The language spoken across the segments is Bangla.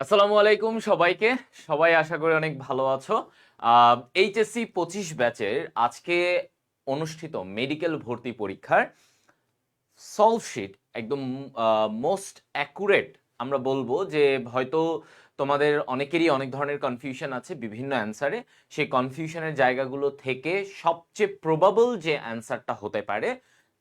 আসসালামু আলাইকুম সবাইকে। সবাই আশা করি অনেক ভালো আছো। এইচএসসি 25 ব্যাচের আজকে অনুষ্ঠিত মেডিকেল ভর্তি পরীক্ষার সলভ শিট একদম মোস্ট অ্যাকুরেট। আমরা বলবো যে হয়তো তোমাদের অনেকেরই অনেক ধরনের কনফিউশন আছে বিভিন্ন অ্যান্সারে। সেই কনফিউশনের জায়গাগুলো থেকে সবচেয়ে প্রবাবল যে অ্যান্সারটা হতে পারে,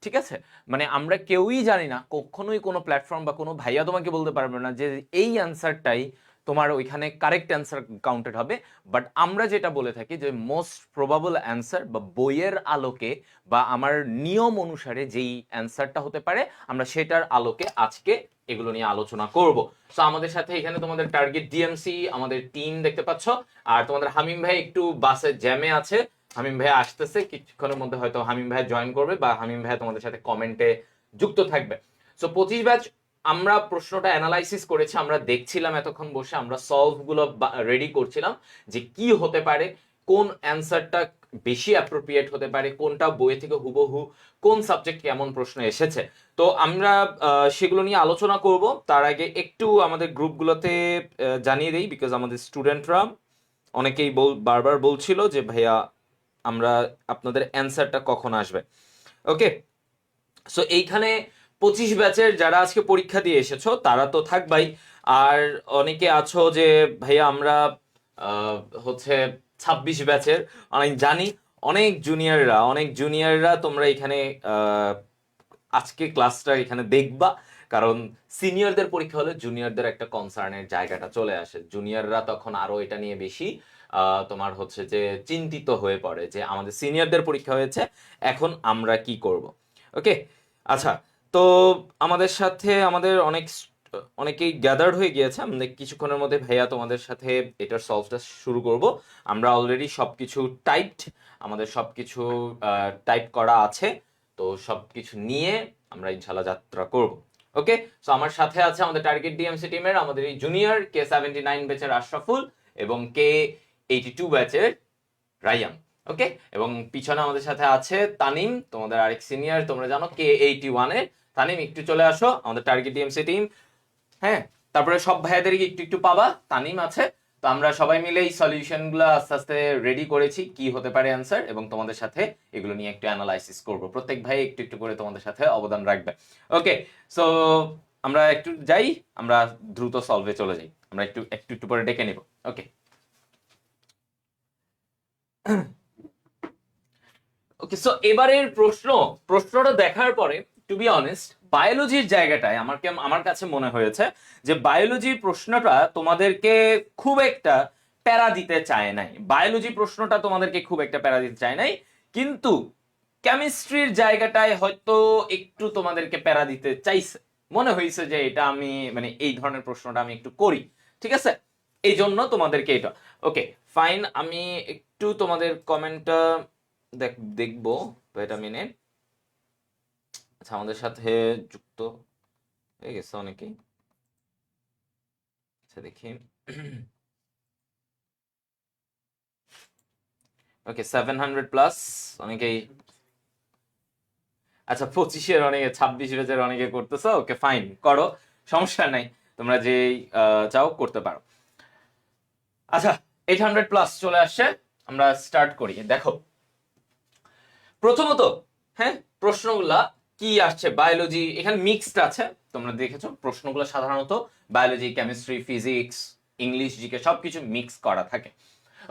ঠিক আছে, মানে আমরা কেউই জানি না, কখনোই কোনো প্ল্যাটফর্ম বা কোনো ভাইয়া তোমাকে বলতে পারবে না যে এই অ্যান্সারটাই তোমার ওইখানে কারেক্ট অ্যান্সার কাউন্টেড হবে। বাট আমরা যেটা বলে থাকি যে মোস্ট প্রবাবল অ্যান্সার বা বইয়ের আলোকে বা আমার নিয়ম অনুসারে যেই অ্যান্সারটা হতে পারে, আমরা সেটার আলোকে আজকে এগুলো নিয়ে আলোচনা করব। তো আমাদের সাথে এখানে তোমাদের টার্গেট ডিএমসি আমাদের টিম দেখতে পাচ্ছ, আর তোমাদের হামিম ভাই একটু বাসে জ্যামে আছে। হামিম ভাই আসতেছে কিছুক্ষণের মধ্যে, হয়তো হামিম ভাই জয়েন করবে বা হামিম ভাই তোমাদের সাথে কমেন্টে যুক্ত থাকবে। সো 25 ব্যাচ আমরা প্রশ্নটা অ্যানালাইসিস করেছি, আমরা দেখছিলাম এতক্ষণ বসে, আমরা সলভ গুলো রেডি করছিলাম যে কি হতে পারে, কোন অ্যান্সারটা বেশি অ্যাপ্রোপ্রিয়েট হতে পারে, কোনটা বই থেকে হুবহু কোন সাবজেক্ট কেমন প্রশ্ন এসেছে। তো আমরা সেগুলো নিয়ে আলোচনা করব। তার আগে একটু আমাদের গ্রুপগুলোতে জানিয়ে দেই, বিকজ আমাদের স্টুডেন্টরা অনেকেই বারবার বলছিল যে ভাইয়া আমরা আপনাদের অ্যান্সারটা কখন আসবে। ওকে, সো এইখানে 25 ব্যাচের যারা আজকে পরীক্ষা দিয়ে এসেছো তারা তো থাকবাই। আর অনেকে আছো যে ভাইয়া আমরা হচ্ছে 26 ব্যাচের, অনেক জানি অনেক জুনিয়ররা তোমরা এখানে আজকে ক্লাসটা এখানে দেখবা। কারণ সিনিয়রদের পরীক্ষা হলে জুনিয়রদের একটা কনসার্নের জায়গাটা চলে আসে, জুনিয়ররা তখন আরো এটা নিয়ে বেশি তোমার হচ্ছে যে চিন্তিত হয়ে পড়ে যে আমাদের সিনিয়রদের পরীক্ষা হয়েছে, এখন আমরা কি করব। ওকে, আচ্ছা, তো আমাদের সাথে আমাদের অনেকেই গ্যাদার্ড হয়ে গিয়েছে। আমাদের কিছুক্ষণের মধ্যে ভাইয়া তোমাদের সাথে এটার সলভটা শুরু করব। আমরা অলরেডি সবকিছু টাইপড, আমাদের সবকিছু টাইপ করা আছে। তো সবকিছু নিয়ে আমরা ইনশাল্লাহ যাত্রা করব। ওকে, সো আমার সাথে আছে আমাদের টার্গেট ডিএমসি টিমের আমাদের এই জুনিয়র K79 ব্যাচের আশরাফুল এবং K82 ব্যাচের রায়ান। ওকে, এবং পিছনে আমাদের সাথে আছে তানিম, তোমাদের আরেক সিনিয়র, তোমরা জানো K81 এর তানিম। একটু চলে আসো আমাদের টার্গেট ডিএমসি টিম। হ্যাঁ, তারপরে সব ভাইয়াদেরকে একটু একটু পাবা, তানিম আছে। তো আমরা সবাই মিলে এই সলিউশন গুলো আস্তে আস্তে রেডি করেছি কি হতে পারে অ্যান্সার, এবং তোমাদের সাথে এগুলো নিয়ে একটু অ্যানালাইসিস করব। প্রত্যেক ভাই একটু একটু করে তোমাদের সাথে অবদান রাখবে। ওকে, সো আমরা একটু যাই, আমরা দ্রুত সলভে চলে যাই, আমরা একটু একটু একটু করে ডেকে নিব। ওকে, ওকে, সো এবারের প্রশ্নটা দেখার পরে টু বি অনেস্ট বায়োলজির জায়গাটায় আমার কাছে মনে হয়েছে যে বায়োলজির প্রশ্নটা তোমাদেরকে খুব একটা প্যারা দিতে চায় নাই, বায়োলজি প্রশ্নটা তোমাদেরকে খুব একটা প্যারা দিতে চায় নাই। কিন্তু কেমিস্ট্রির জায়গাটায় হয়তো একটু তোমাদেরকে প্যারা দিতে চাইছে, মনে হয়েছে যে এটা আমি মানে এই ধরনের প্রশ্নটা আমি একটু করি, ঠিক আছে, এই জন্য তোমাদেরকে এটা। ওকে, ফাইন, আমি একটু তোমাদের কমেন্টটা দেখবো। Wait a minute. আচ্ছা, আমাদের সাথে যুক্ত হয়ে গেছে অনেকেই। আচ্ছা, দেখি। ওকে, 700+, অনেকেই। আচ্ছা, 25-এর অনেকে, 26 ব্যাচের অনেকে করতেছো। ওকে, ফাইন, করো, সমস্যা নাই, তোমরা যেই চাও করতে পারো। আচ্ছা, 800+ চলে আসছে, আমরা স্টার্ট করি। দেখো প্রথমত, হ্যাঁ, প্রশ্নগুলা কি আসছে, বায়োলজি এখানে মিক্সড আছে, তোমরা দেখেছো প্রশ্নগুলো সাধারণত biology, chemistry, physics, English, GK সবকিছু মিক্স করা থাকে।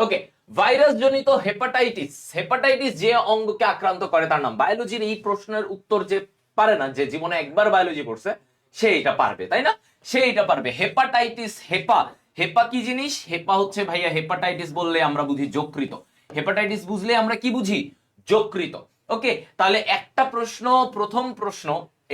ওকে, ভাইরাস জনিত হেপাটাইটিস, হেপাটাইটিস যে অঙ্গকে আক্রান্ত করে তার নাম। বায়োলজির এই প্রশ্নের উত্তর যে পারে না, যে জীবনে একবার বায়োলজি পড়ছে, সে এটা পারবে, তাই না? সে এটা পারবে। হেপাটাইটিস, হেপা, হেপা কি জিনিস? হেপা হচ্ছে ভাইয়া, হেপাটাইটিস বললে আমরা বুঝি যকৃত, হেপাটাইটিস বুঝলে আমরা কি বুঝি? যকৃত। ওকে, তাহলে একটা প্রশ্ন, প্রথম প্রশ্ন,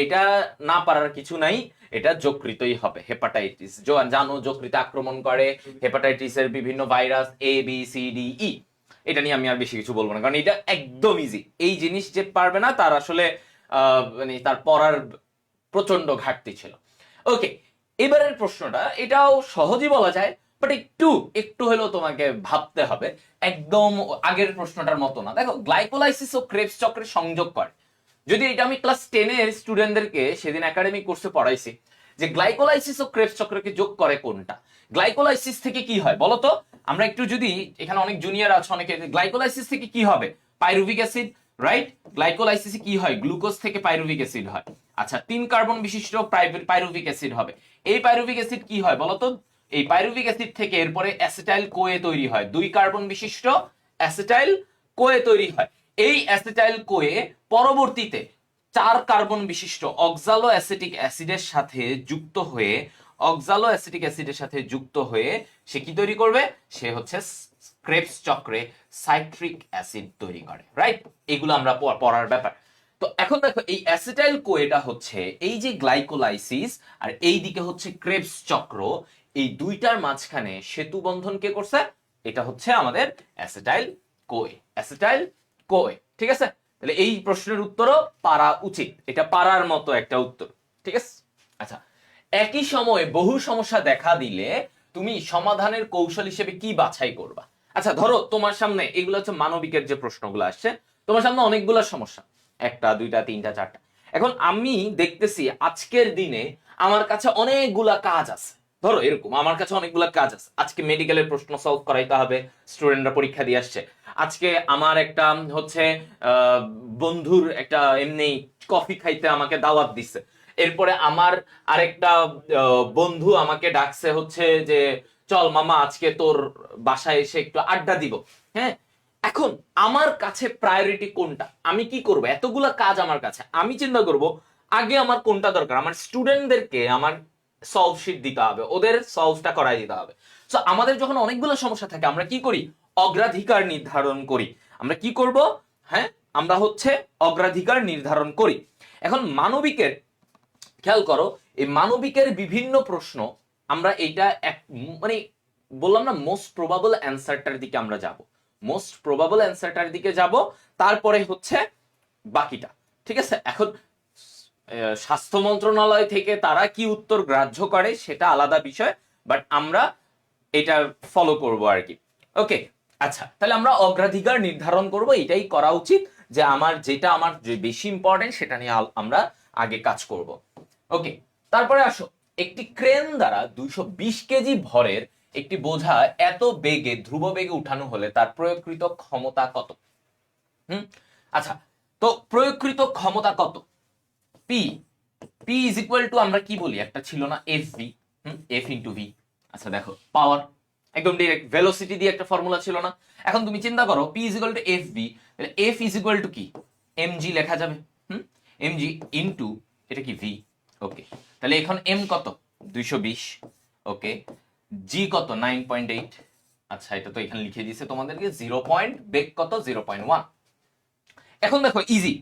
এটা না পারার কিছু নাই, এটা যকৃতই হবে। হেপাটাইটিস জানো যকৃতে আক্রমণ করে, হেপাটাইটিসের বিভিন্ন virus A B C D E। এটা নিয়ে আমি আর বেশি কিছু বলবো না, কারণ এটা একদম ইজি। এই জিনিস যে পারবে না তার আসলে মানে তার পড়ার প্রচন্ড ঘাটতি ছিল। ওকে, এবারের প্রশ্নটা এটাও সহজই বলা যায়, বাট একটু একটু হলেও তোমাকে ভাবতে হবে। একদম আগের প্রশ্নটার মতো না। দেখো, গ্লাইকোলাইসিস ও ক্রেবস চক্রের সংযোগ করে, যদি এটা আমি ক্লাস 10 এর স্টুডেন্টদেরকে সেদিন একাডেমিক কোর্সে পড়াইছি, যে গ্লাইকোলাইসিস ও ক্রেবস চক্রকে যোগ করে কোনটা। গ্লাইকোলাইসিস থেকে কি হয় বলো তো, আমরা একটু যদি এখানে অনেক জুনিয়র আছে অনেকে, গ্লাইকোলাইসিস থেকে কি হবে, পাইরুভিক অ্যাসিড, রাইট? গ্লাইকোলাইসিসে কি হয়, গ্লুকোজ থেকে পাইরুভিক অ্যাসিড হয়। আচ্ছা 3 কার্বন বিশিষ্ট পাইরুভিক অ্যাসিড হবে। এই পাইরুভিক অ্যাসিড কি হয় বলতো, এই পাইরুভিক অ্যাসিড থেকে এরপরে অ্যাসিটাইল কোয়ে তৈরি হয়, 2 কার্বন বিশিষ্ট অ্যাসিটাইল কোয়ে তৈরি হয়। এই অ্যাসিটাইল কোয়ে পরবর্তীতে 4 কার্বন বিশিষ্ট অক্সালো অ্যাসিটিক অ্যাসিডের সাথে যুক্ত হয়ে, অক্সালো অ্যাসিটিক অ্যাসিডের সাথে যুক্ত হয়ে সে কি তৈরি করবে, সে হচ্ছে ক্রেবস চক্রে সাইট্রিক অ্যাসিড তৈরি করে, রাইট? এগুলো আমরা পড়ার ব্যাপার। তো এখন দেখো এই অ্যাসিটাইল কোয়েটা হচ্ছে এই যে গ্লাইকোলাইসিস আর এই দিকে হচ্ছে ক্রেবস চক্র, এই দুইটার মাঝখানে সেতু বন্ধন কে করছে, এটা হচ্ছে আমাদের অ্যাসিটাইল কোয়ে, অ্যাসিটাইল কোয়ে, ঠিক আছে? তাহলে এই প্রশ্নের উত্তরও পারা উচিত, এটা পারার মতো একটা উত্তর, ঠিক আছে? আচ্ছা, একই সময়ে বহু সমস্যা দেখা দিলে তুমি সমাধানের কৌশল হিসেবে কি বাছাই করবা? আচ্ছা ধরো তোমার সামনে এগুলো হচ্ছে মানবিকের যে প্রশ্নগুলো আসছে, তোমার সামনে অনেকগুলো সমস্যা, 1টা 2টা 3টা 4টা। এখন আমি দেখতেছি আজকের দিনে আমার কাছে অনেকগুলা কাজ আছে, ধরো এরকম আমার কাছে অনেকগুলা কাজ আছে, আজকে মেডিকেলের প্রশ্ন সলভ করাইতে হবে, স্টুডেন্টরা পরীক্ষা দিয়ে আসছে। আজকে আমার একটা হচ্ছে বন্ধুর একটা এমনি কফি খাইতে আমাকে দাওয়াত দিছে। এরপরে আমার আরেকটা বন্ধু আমাকে ডাকছে হচ্ছে যে চল মামা আজকে তোর বাসায় এসে একটু আড্ডা দিব। হ্যাঁ, এখন আমার কাছে প্রায়োরিটি কোনটা, আমি কি করব, এতগুলা কাজ আমার কাছে, আমি চিন্তা করব আগে আমার কোনটা দরকার। আমার স্টুডেন্টদেরকে আমার সলভ শিট দিতে হবে, ওদের সলভটা করাই দিতে হবে। সো আমাদের যখন অনেকগুলো সমস্যা থাকে আমরা কি করি, অগ্রাধিকার নির্ধারণ করি। আমরা কি করব, হ্যাঁ আমরা হচ্ছে অগ্রাধিকার নির্ধারণ করি। এখন মানবিকের খেয়াল করো, এই মানবিকের বিভিন্ন প্রশ্ন আমরা এইটা মানে বললাম না, মোস্ট প্রবাবল অ্যান্সারটার দিকে আমরা যাব, মোস্ট প্রবাবল অ্যান্সারটার দিকে যাব, তারপরে হচ্ছে বাকিটা, ঠিক আছে? এখন স্বাস্থ্য মন্ত্রণালয় থেকে তারা কি উত্তর গ্রাহ্য করে সেটা আলাদা বিষয়, বাট আমরা এটা ফলো করব আর কি। ওকে, আচ্ছা তাহলে আমরা অগ্রাধিকার নির্ধারণ করব, এটাই করা উচিত যে আমার যেটা আমার যে বেশি ইম্পর্টেন্ট সেটা নিয়ে আমরা আগে কাজ করব। ওকে, তারপরে আসো, একটি ক্রেন দ্বারা 220 কেজি ভরের একটি বোঝা এত বেগে ধ্রুব বেগে উঠানো হলে তার প্রয়োগকৃত ক্ষমতা কত? আচ্ছা, তো প্রয়োগকৃত ক্ষমতা কত? P, P is equal two আমরা কি বলি, একটা ছিল না F V, F into V. আচ্ছা দেখো পাওয়ার একদম ডিরেক্ট, ভেলোসিটি দিয়ে একটা ফর্মুলা ছিল না। এখন তুমি চিন্তা করো P is equal two F V, তাহলে এফ ইজ ইকুয়াল টু কি, এম জি লেখা যাবে, এম জি ইন্টু এটা কি ভি। ওকে, তাহলে এখন এম কত 220, ওকে, জি কত 9.8। আচ্ছা এটা তো এখানে লিখে দিয়েছে তোমাদেরকে, 0 পয়েন্ট, বেগ কত 0.1। এখন দেখো ইজি,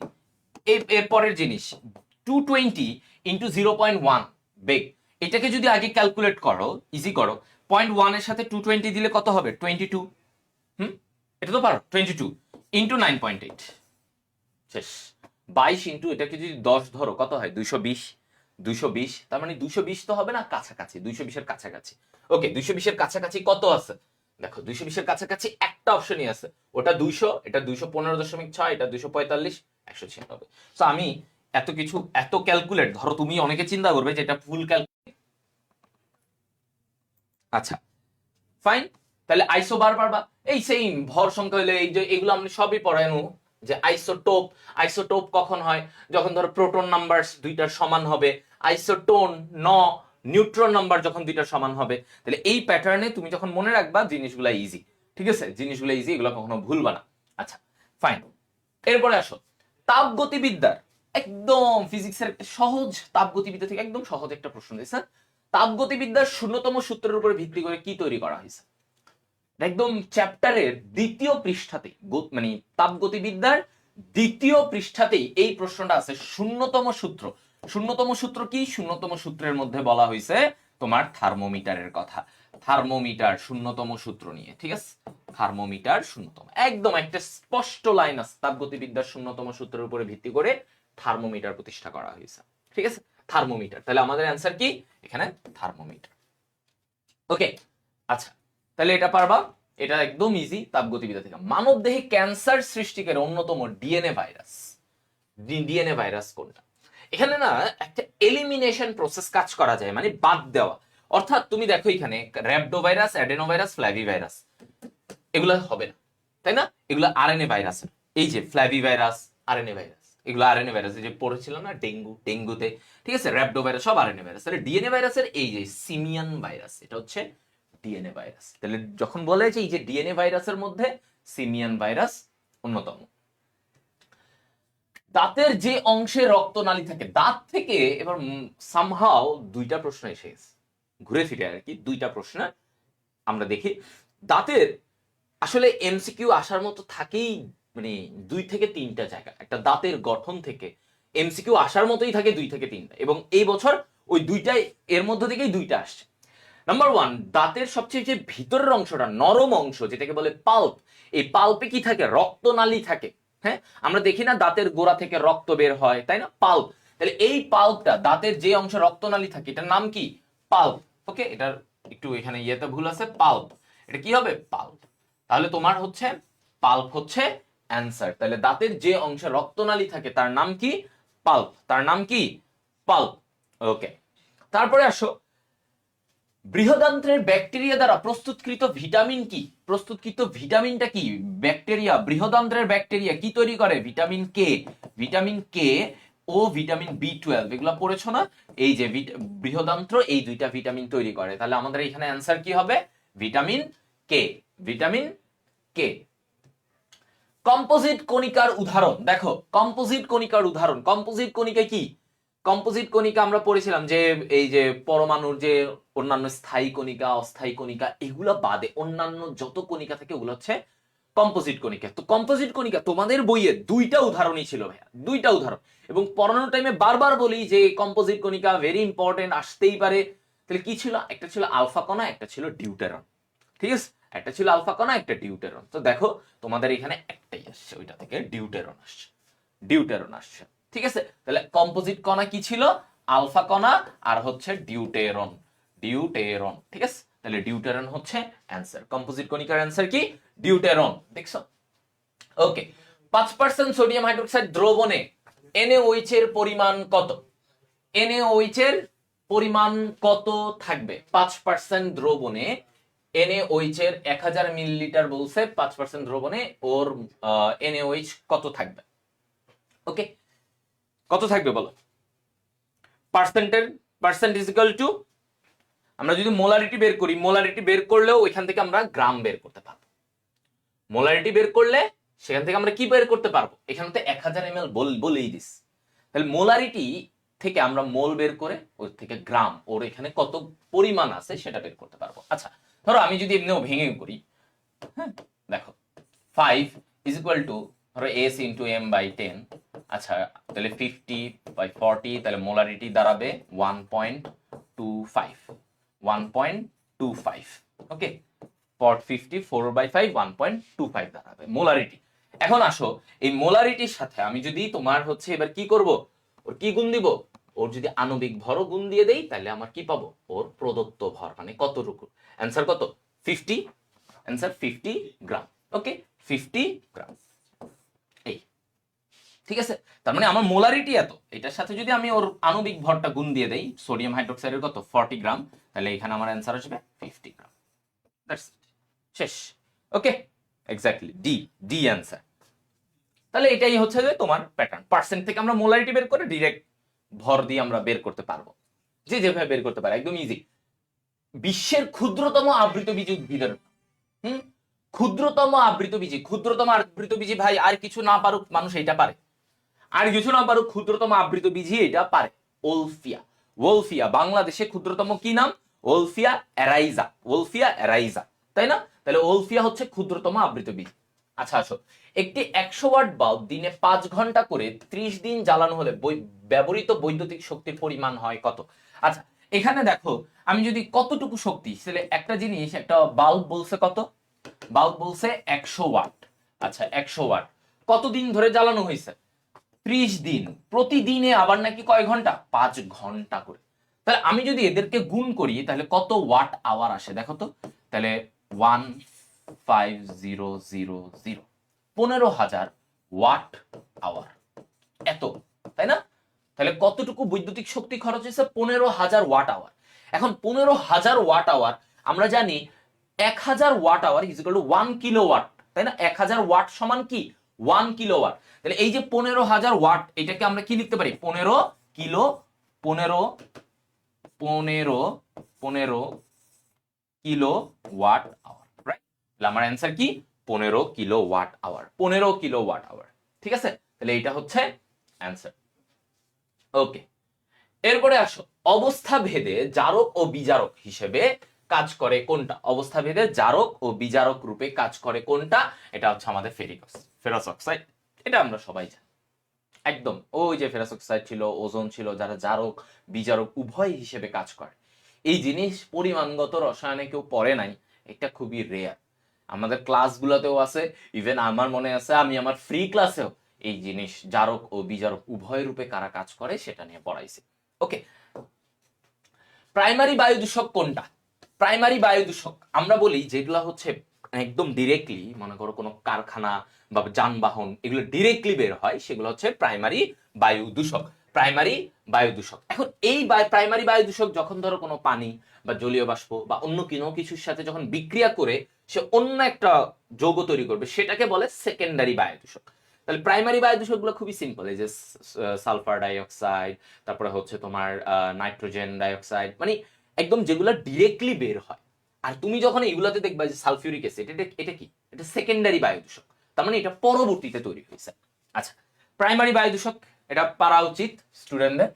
এর পরের জিনিস 220 ইন্টু 0.1 বেগ, এটাকে যদি আগে ক্যালকুলেট করো, ইজি করো, 0.1 এর সাথে 220 দিলে কত হবে 22। এটা তো পারো, 22 ইন্টু 9.8 শেষ, 22 ইন্টু এটাকে যদি 10 ধরো কত হয় 220, 220 তার মানে 220 তো হবে না, কাছাকাছি 220 এর কাছাকাছি। ওকে, 220 এর কাছাকাছি কত আছে দেখো, 220 এর কাছাকাছি একটা অপশনই আছে, ওটা 200, এটা 215.6, এটা 245, 196। সো আমি এত কিছু এত ক্যালকুলেট, ধরো তুমি অনেকে চিন্তা করবে যে এটা ফুল ক্যালকুলেট। আচ্ছা ফাইন, তাহলে আইসো বার পারবা, এই সেম ভর সংখ্যা হলে এই যে এগুলো আমি সবই পড়ানো, যে আইসোটোপ, আইসোটোপ কখন হয়, যখন ধরো প্রোটন নাম্বার দুইটার সমান হবে, আইসোটোন নিউট্রন নাম্বার যখন দুইটার সমান হবে। তাহলে এই প্যাটার্নে তুমি যখন মনে রাখবা জিনিসগুলো ইজি, ঠিক আছে, জিনিসগুলো ইজি, এগুলো কখনো ভুলবা না। আচ্ছা ফাইন, এরপরে আসো তাপগতিবিদ্যার একদম ফিজিক্সের একটা সহজ, তাপগতিবিদ্যা থেকে একদম সহজ একটা প্রশ্ন দিয়েছে, তাপগতিবিদ্যার শূন্যতম সূত্রের উপরে ভিত্তি করে কি তৈরি করা হয়েছে? একদম চ্যাপ্টারের দ্বিতীয় পৃষ্ঠাতেই, মানে তাপগতিবিদ্যার দ্বিতীয় পৃষ্ঠাতেই এই প্রশ্নটা আছে, শূন্যতম সূত্র। শূন্যতম সূত্র কি? শূন্যতম সূত্রের মধ্যে বলা হয়েছে তোমার থার্মোমিটারের কথা, থার্মোমিটার শূন্যতম সূত্র নিয়ে, ঠিক আছে? থার্মোমিটার শূন্যতম, একদম একটা স্পষ্ট লাইন আছে, তাপগতিবিদ্যার শূন্যতম সূত্রের উপরে ভিত্তি করে থার্মোমিটার প্রতিষ্ঠা করা হয়েছে, ঠিক আছে? থার্মোমিটার, তাহলে আমাদের অ্যান্সার কি এখানে? থার্মোমিটার। ওকে, আচ্ছা তাহলে এটা পারবা, এটা একদম ইজি তাপগতিবিদ্যা থেকে। মানব দেহে ক্যান্সার সৃষ্টিকারী অন্যতম ডিএনএ ভাইরাস, ডিএনএ ভাইরাস কোনটা? এখানে না একটা এলিমিনেশন প্রসেস কাজ করা যায়, মানে বাদ দেওয়া। অর্থাৎ তুমি দেখো এখানে র্যাপডোভাইরাস, অ্যাডেনোভাইরাস, ফ্ল্যাভিভাইরাস এগুলো হবে না, তাই না? এগুলো আরএনএ ভাইরাস। এই যে ফ্ল্যাভিভাইরাস, আরএনএ ভাইরাস, এগুলো আরএনএ ভাইরাস। এই যে পড়েছিল না ডেঙ্গুতে, ঠিক আছে, র্যাপডোভাইরাস সব আরএনএ ভাইরাস। তাহলে ডিএনএ ভাইরাসের এই যে সিমিয়ান ভাইরাস, এটা হচ্ছে ডিএনএ ভাইরাস। তাহলে যখন বলে যে এই যে ডিএনএ ভাইরাসের মধ্যে সিমিয়ান ভাইরাস অন্যতম। দাঁতের যে অংশে রক্তনালী থাকে, দাঁত থেকে এবার সামহাও দুইটা প্রশ্ন এসে গেছে, ঘুরে ফিরে আর কি দুইটা প্রশ্ন আমরা দেখি। দাঁতের আসলে এমসিকিউ আসার মতো থাকেই, মানে 2 থেকে 3টা জায়গা একটা দাঁতের গঠন থেকে এমসিকিউ আসার মতোই থাকে 2 থেকে 3টা, এবং এই বছর ওই দুইটাই এর মধ্য থেকেই 2টা আসছে। নাম্বার 1, দাঁতের সবচেয়ে যে ভিতরের অংশটা, নরম অংশ যেটাকে বলে পাল্প, এই পাল্পে কি থাকে? রক্তনালী থাকে। হ্যাঁ, আমরা দেখি না দাঁতের গোড়া থেকে রক্ত বের হয়, তাই না? পাল্প। তাহলে এই পাল্পটা, দাঁতের যে অংশে রক্তনালী থাকে, এটার নাম কি? পাল্প। ওকে, এটার একটু এখানে ইয়েতে ভুল আছে, পাল্প। এটা কি হবে? পাল্প। তাহলে তোমার হচ্ছে পাল্প হচ্ছে অ্যান্সার। তাহলে দাঁতের যে অংশে রক্তনালী থাকে তার নাম কি? পাল্প। তার নাম কি? পাল্প। ওকে, তারপরে আসো, বৃহদান্ত্রের ব্যাকটেরিয়া দ্বারা প্রস্তুতকৃত ভিটামিন কি? প্রস্তুতকৃত ভিটামিনটা কি? ব্যাকটেরিয়া, বৃহদান্ত্রের ব্যাকটেরিয়া কি তৈরি করে? Vitamin K. ভিটামিন কে ও ভিটামিন বি12 এগুলো পড়েছো না? এই যে বৃহদান্ত্র এই দুইটা ভিটামিন তৈরি করে। তাহলে আমাদের এখানে অ্যান্সার কি হবে? Vitamin K. Vitamin K. Composite কণিকার উদাহরণ দেখো। কম্পোজিট কণিকার উদাহরণ, কম্পোজিট কণিকা কি? কম্পোজিট কণিকা আমরা পড়েছিলাম যে এই যে পরমাণুর যে অন্যান্য স্থায়ী কণিকা, অস্থায়ী কণিকা, এগুলা বাদে অন্যান্য যত কণিকা থাকে ওগুলো হচ্ছে কম্পোজিট কণিকা। তো কম্পোজিট কণিকা তোমাদের বইয়ে 2টা উদাহরণই ছিল ভাইয়া, 2টা উদাহরণ। এবং পড়ানোর টাইমে বারবার বলি যে কম্পোজিট কণিকা ভেরি ইম্পর্টেন্ট, আসতেই পারে। তাহলে কি ছিল? একটা ছিল আলফা কণা, একটা ছিল ডিউটেরন। ঠিক আছে, একটা ছিল আলফা কণা, একটা ডিউটেরন। তো দেখো তোমাদের এখানে একটাই আসছে, ওইটা থেকে ডিউটেরন আসছে। ডিউটেরন আসছে, ঠিক আছে। তাহলে কম্পোজিট কণা কি ছিল? আলফা কণা আর হচ্ছে ডিউটেরন। ডিউটেরন, ঠিক আছে। তাহলে ডিউটেরন হচ্ছে অ্যান্সার। কম্পোজিট কণিকার অ্যান্সার কি? ডিউটেরন। দেখছো? ওকে, 5% সোডিয়াম হাইড্রোক্সাইড দ্রবণে NaOH এর পরিমাণ কত? NaOH এর পরিমাণ কত থাকবে 5% দ্রবণে? NaOH এর 1000 মিলিলিটার বলছে, 5% দ্রবণে ওর NaOH কত থাকবে? ওকে, কত থাকবে বলো? পার্সেন্ট ইজ ইকুয়াল টু, আমরা যদি মোলারিটি বের করি, মোলারিটি বের করলেও ওইখান থেকে আমরা গ্রাম বের করতে পারবো। মোলারিটি বের করলে সেখান থেকে আমরা কি বের করতে পারবো? এখানে তো 1000 ml বলেই দিস। তাহলে মোলারিটি থেকে আমরা মোল বের করে ওর থেকে গ্রাম, ওর এখানে কত পরিমাণ আছে সেটা বের করতে পারবো। আচ্ছা, ধরো আমি যদি এমনিও ভেঙে করি, হ্যাঁ দেখো 5 ইজ ইকুয়াল টু ধরো S ইন্টু M বাই 10। আচ্ছা, তাহলে 50/40, তাহলে মোলারিটি দাঁড়াবে 1.25। 1.25, ওকে। 54/5 1.25 দাঁড়াবে মোলারিটি। এখন আসো, এই মোলারিটির সাথে আমি যদি তোমার হচ্ছে এবার কি করব, ওর কি গুণ দিব? ওর যদি আণবিক ভরও গুণ দিয়ে দেই, তাহলে আমার কি পাবো? ওর প্রদত্ত ভর, মানে কতটুকু। অ্যান্সার কত? 50। অ্যান্সার 50 গ্রাম। ওকে, 50 গ্রাম। এই, ঠিক আছে। তার মানে আমার মোলারিটি এত, এটার সাথে যদি আমি ওর আণবিক ভরটা গুণ দিয়ে দেই, সোডিয়াম হাইড্রোক্সাইডের কত? 40 গ্রাম, তাহলে এখানে আমার অ্যান্সার আসবে 50 গ্রাম। দ্যাটস ইট, শেষ। ওকে, এক্স্যাক্টলি ডি, ডি অ্যান্সার। তাহলে এটাই হচ্ছে যে তোমার প্যাটার্ন। পার্সেন্ট থেকে আমরা মোলারিটি বের করে ডিরেক্ট ভর দিয়ে আমরা বের করতে পারবো, যে যেভাবে বের করতে পারে, একদম ইজি। বিশ্বের ক্ষুদ্রতম আবৃতবীজী উদ্ভিদের ক্ষুদ্রতম আবৃতবীজী, ক্ষুদ্রতম আবৃতবীজী ভাই আর কিছু না পারুক মানুষ এটা পারে, আর কিছু না পারুক ক্ষুদ্রতম আবৃতবীজী এটা পারে। ওলফিয়া। ওলফিয়া বাংলাদেশে ক্ষুদ্রতম কি নাম? ওলফিয়া অ্যারাইজা। ওলফিয়া অ্যারাইজা, তাই না? তাহলে ওলফিয়া হচ্ছে ক্ষুদ্রতম আবৃতবীজী। আচ্ছা আসো, একটি 100 ওয়াট বাল্ব দিনে 5 ঘন্টা করে 30 দিন জ্বালানো হলে ব্যবহৃত বৈদ্যুতিক শক্তির পরিমাণ হয় কত? আচ্ছা, এখানে দেখো আমি যদি কতটুকু শক্তি, তাহলে একটা জিনিস, একটা বাল্ব বলছে কত? বাল্ব বলছে 100 ওয়াট। আচ্ছা, 100 ওয়াট কতদিন ধরে জ্বালানো হয়েছে? 30 দিন। প্রতিদিনে আবার নাকি কয় ঘন্টা? 5 ঘন্টা করে। তাহলে আমি যদি এদেরকে গুণ করি তাহলে কত ওয়াট আওয়ার আসে দেখো তো। তাহলে 15000, 15,000 ওয়াট আওয়ার, এত, তাই না? তাহলে কতটুকু বৈদ্যুতিক শক্তি খরচ হয়েছে? 15,000 ওয়াট আওয়ার। এখন 15,000 ওয়াট আওয়ার, আমরা জানি 1000 watt hour is equal to 1 kilowatt, তাই না? 1000 ওয়াট সমান কি? 1 কিলোওয়াট। তাহলে এই যে 15,000 ওয়াট, এটাকে আমরা কি লিখতে পারি? 15 kilo, 15 kilo watt hour, right? তাহলে আমার অ্যান্সার কি? 15 kilo watt hour, 15 kilo watt hour. ঠিক আছে, তাহলে এইটা হচ্ছে অ্যান্সার। ওকে, এরপরে আসো, অবস্থা ভেদে জারক ও বিজারক হিসেবে কাজ করে কোনটা? অবস্থা ভেদে জারক ও বিজারক রূপে কাজ করে কোনটা? এটা হচ্ছে আমাদের ফেরাস অক্সাইড। এটা আমরা সবাই জানি একদম। ওই যে ফেরাস অক্সাইড ছিল, ওজোন ছিল, যারা জারক বিজারক উভয় হিসেবে কাজ করে। এই জিনিস পরিমাণগত রসায়নে কেউ পড়ে নাই, এটা খুবই রেয়ার। আমাদের ক্লাসগুলোতেও আছে, ইভেন আমার মনে আছে আমি আমার ফ্রি ক্লাসেও এই জিনিস জারক ও বিজারক উভয় রূপে কারা কাজ করে সেটা নিয়ে পড়াইছি। ওকে, প্রাইমারি বায়ু দূষক কোনটা? প্রাইমারি বায়ু দূষক আমরা বলি যেগুলো হচ্ছে একদম ডিরেক্টলি, মনে করো কোনো কারখানা বা যানবাহন, এগুলো ডিরেক্টলি বের হয়, সেগুলো হচ্ছে প্রাইমারি বায়ু দূষক। প্রাইমারি বায়ু দূষক। এখন এই প্রাইমারি বায়ু দূষক যখন ধরো কোনো পানি বা জলীয় বাষ্প বা অন্য কোনো কিছুর সাথে যখন বিক্রিয়া করে সে অন্য একটা যৌগ তৈরি করবে, সেটাকে বলে সেকেন্ডারি বায়ু দূষক। তাহলে প্রাইমারি বায়ু দূষক গুলো খুবই সিম্পল, এই যে সালফার ডাইঅক্সাইড, তারপরে হচ্ছে তোমার নাইট্রোজেন ডাইঅক্সাইড, মানে একদম যেগুলো ডিরেক্টলি বের হয়। আর তুমি যখন এগুলাতে দেখবা যে সালফিউরিক অ্যাসিড, এটা কি? এটা সেকেন্ডারি বায়ু দূষক, তার মানে এটা পরবর্তীতে তৈরি হয়েছে। আচ্ছা, প্রাইমারি বায়ু দূষক এটা পারা উচিত স্টুডেন্টদের।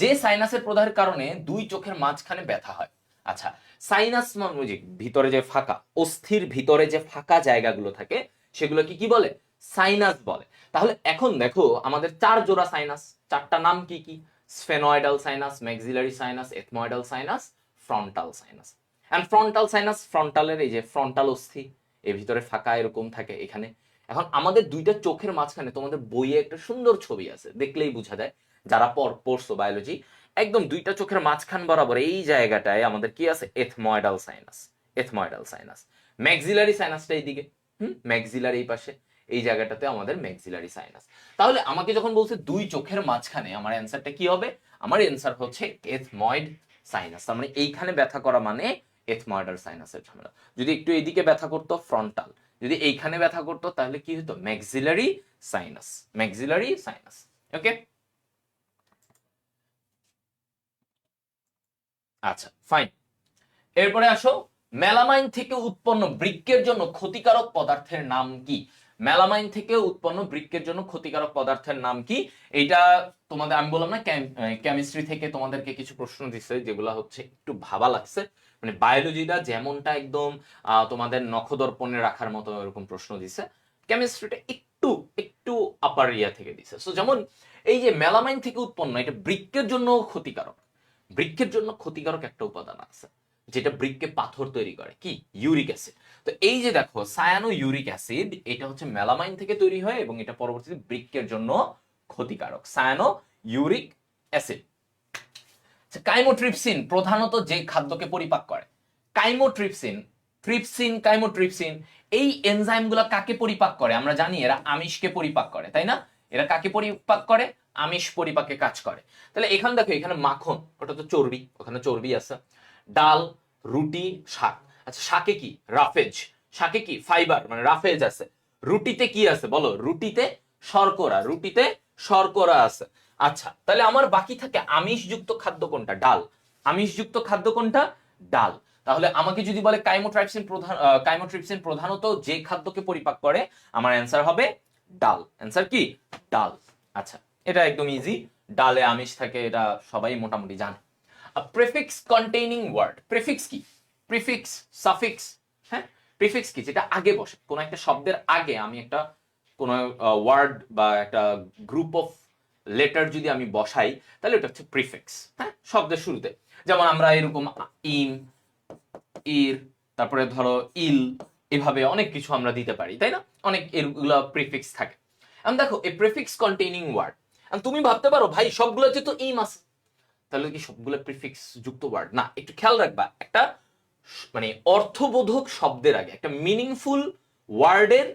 যে সাইনাসের প্রদাহের কারণে দুই চোখের মাঝখানে ব্যথা হয়। আচ্ছা, সাইনাস মানে ভিতরে যে ফাঁকা, অস্থির ভিতরে যে ফাঁকা জায়গাগুলো থাকে সেগুলো কি বলে? সাইনাস বলে। তাহলে এখন দেখো আমাদের 4 জোড়া সাইনাস, 4টা নাম কি কি? Sphenoidal sinus, maxillary sinus, ethmoidal sinus, frontal sinus. And frontal sinus, ফ্রন্টালের এই যে ফ্রন্টাল অস্থি, এর ভিতরে ফাঁকা এরকম থাকে এখানে। এখন আমাদের দুইটা চোখের মাঝখানে তোমাদের বইয়ে একটা সুন্দর ছবি আছে, দেখলেই বোঝা যায় যারা পড়ছো বায়োলজি, একদম দুইটা চোখের মাঝখান বরাবর এই জায়গাটায় আমাদের কি আছে? Ethmoidal sinus, ethmoidal sinus. Maxillary সাইনাসটা এইদিকে, ম্যাক্সিলার এই পাশে, এই জায়গাটাতে আমাদের ম্যাক্সিলারি সাইনাস। তাহলে আমাকে যখন বলছে দুই চোখের মাঝখানে, আমার অ্যান্সারটা কি হবে? আমার অ্যান্সার হচ্ছে এথময়েড সাইনাস। তার মানে এইখানে ব্যথা করা মানে এথময়েডাল সাইনাসের ঝামেলা। যদি একটু এইদিকে ব্যথা করতো ফ্রন্টাল, যদি এইখানে ব্যথা করতো তাহলে কি হতো? Maxillary sinus, maxillary sinus. Okay, আচ্ছা ফাইন। এরপরে আসো, মেলামাইন থেকে উৎপন্ন বৃক্কের জন্য ক্ষতিকারক পদার্থের নাম কি? মেলামাইন থেকে উৎপন্ন বৃক্কের জন্য ক্ষতিকারক পদার্থের নাম কি? এইটা তোমাদের আমি বললাম না, কেমিস্ট্রি থেকে তোমাদেরকে কিছু প্রশ্ন দিচ্ছে যেগুলো হচ্ছে একটু ভাবা লাগছে, মানে বায়োলজিটা যেমনটা একদম তোমাদের নখদর্পণে রাখার মতো এরকম প্রশ্ন দিছে, কেমিস্ট্রিটা একটু একটু আপার ইয়া থেকে দিছে। সো যেমন এই যে মেলামাইন থেকে উৎপন্ন, এটা বৃক্কের জন্য ক্ষতিকারক। বৃক্কের জন্য ক্ষতিকারক একটা উপাদান আছে যেটা বৃক্কে পাথর তৈরি করে, কি? Uric acid. তো এই যে দেখো সায়ানো ইউরিক অ্যাসিড, এটা হচ্ছে মেলামাইন থেকে তৈরি হয় এবং এটা পরবর্তীতে বৃক্কের জন্য ক্ষতিকারক, সায়ানো ইউরিক অ্যাসিড। কাইমোট্রিপসিন প্রধানত যে খাদ্যকে পরিপাক করে, কাইমোট্রিপসিন, কাইমোট্রিপসিন, এই এনজাইমগুলো কাকে পরিপাক করে? আমরা জানি এরা আমিষকে পরিপাক করে, তাই না? এরা কাকে পরিপাক করে? আমিষ পরিপাকে কাজ করে। তাহলে এখানে দেখো, এখানে মাখন, ওটা তো চর্বি, ওখানে চর্বি আছে। ডাল, রুটি, শাক। আচ্ছা, শাকে কি? রাফেজ। শাকে কি? ফাইবার, মানে রাফেজ আছে। রুটিতে কি আছে বলো? রুটিতে শর্করা, রুটিতে শর্করা আছে। আচ্ছা, তাহলে আমার বাকি থাকে আমিষযুক্ত খাদ্য কোনটা? ডাল। আমিষযুক্ত খাদ্য কোনটা? ডাল। তাহলে আমাকে যদি বলে কাইমোট্রিপসিন প্রধানত যে খাদ্যকে পরিপাক করে, আমার অ্যান্সার হবে ডাল। অ্যান্সার কি? ডাল। আচ্ছা, এটা একদম ইজি, ডালে আমিষ থাকে, এটা সবাই মোটামুটি জানে। প্রিফিক্স কন্টেইনিং ওয়ার্ড, প্রিফিক্স কি? প্রিফিক্স, সাফিক্স, হ্যাঁ, প্রিফিক্স কি? যেটা আগে বসে, কোন একটা শব্দের আগে আমি একটা কোন ওয়ার্ড বা একটা গ্রুপ অফ লেটার যদি আমি বসাই, তাহলে এটা হচ্ছে প্রিফিক্স। হ্যাঁ, শব্দের শুরুতে, যেমন আমরা এরকম ইম, ইর, তারপরে ধরো ইল, এভাবে অনেক কিছু আমরা দিতে পারি, তাই না? অনেক এগুলা প্রিফিক্স থাকে। আমি দেখো এই প্রিফিক্স কন্টেইনিং ওয়ার্ড, তুমি ভাবতে পারো ভাই সবগুলোতে তো ইম আছে, তাহলে কি সবগুলো প্রিফিক্স যুক্ত ওয়ার্ড? না, একটু খেয়াল রাখবা, একটা মানে অর্থবোধক শব্দের আগে, একটা মিনিংফুল ওয়ার্ডের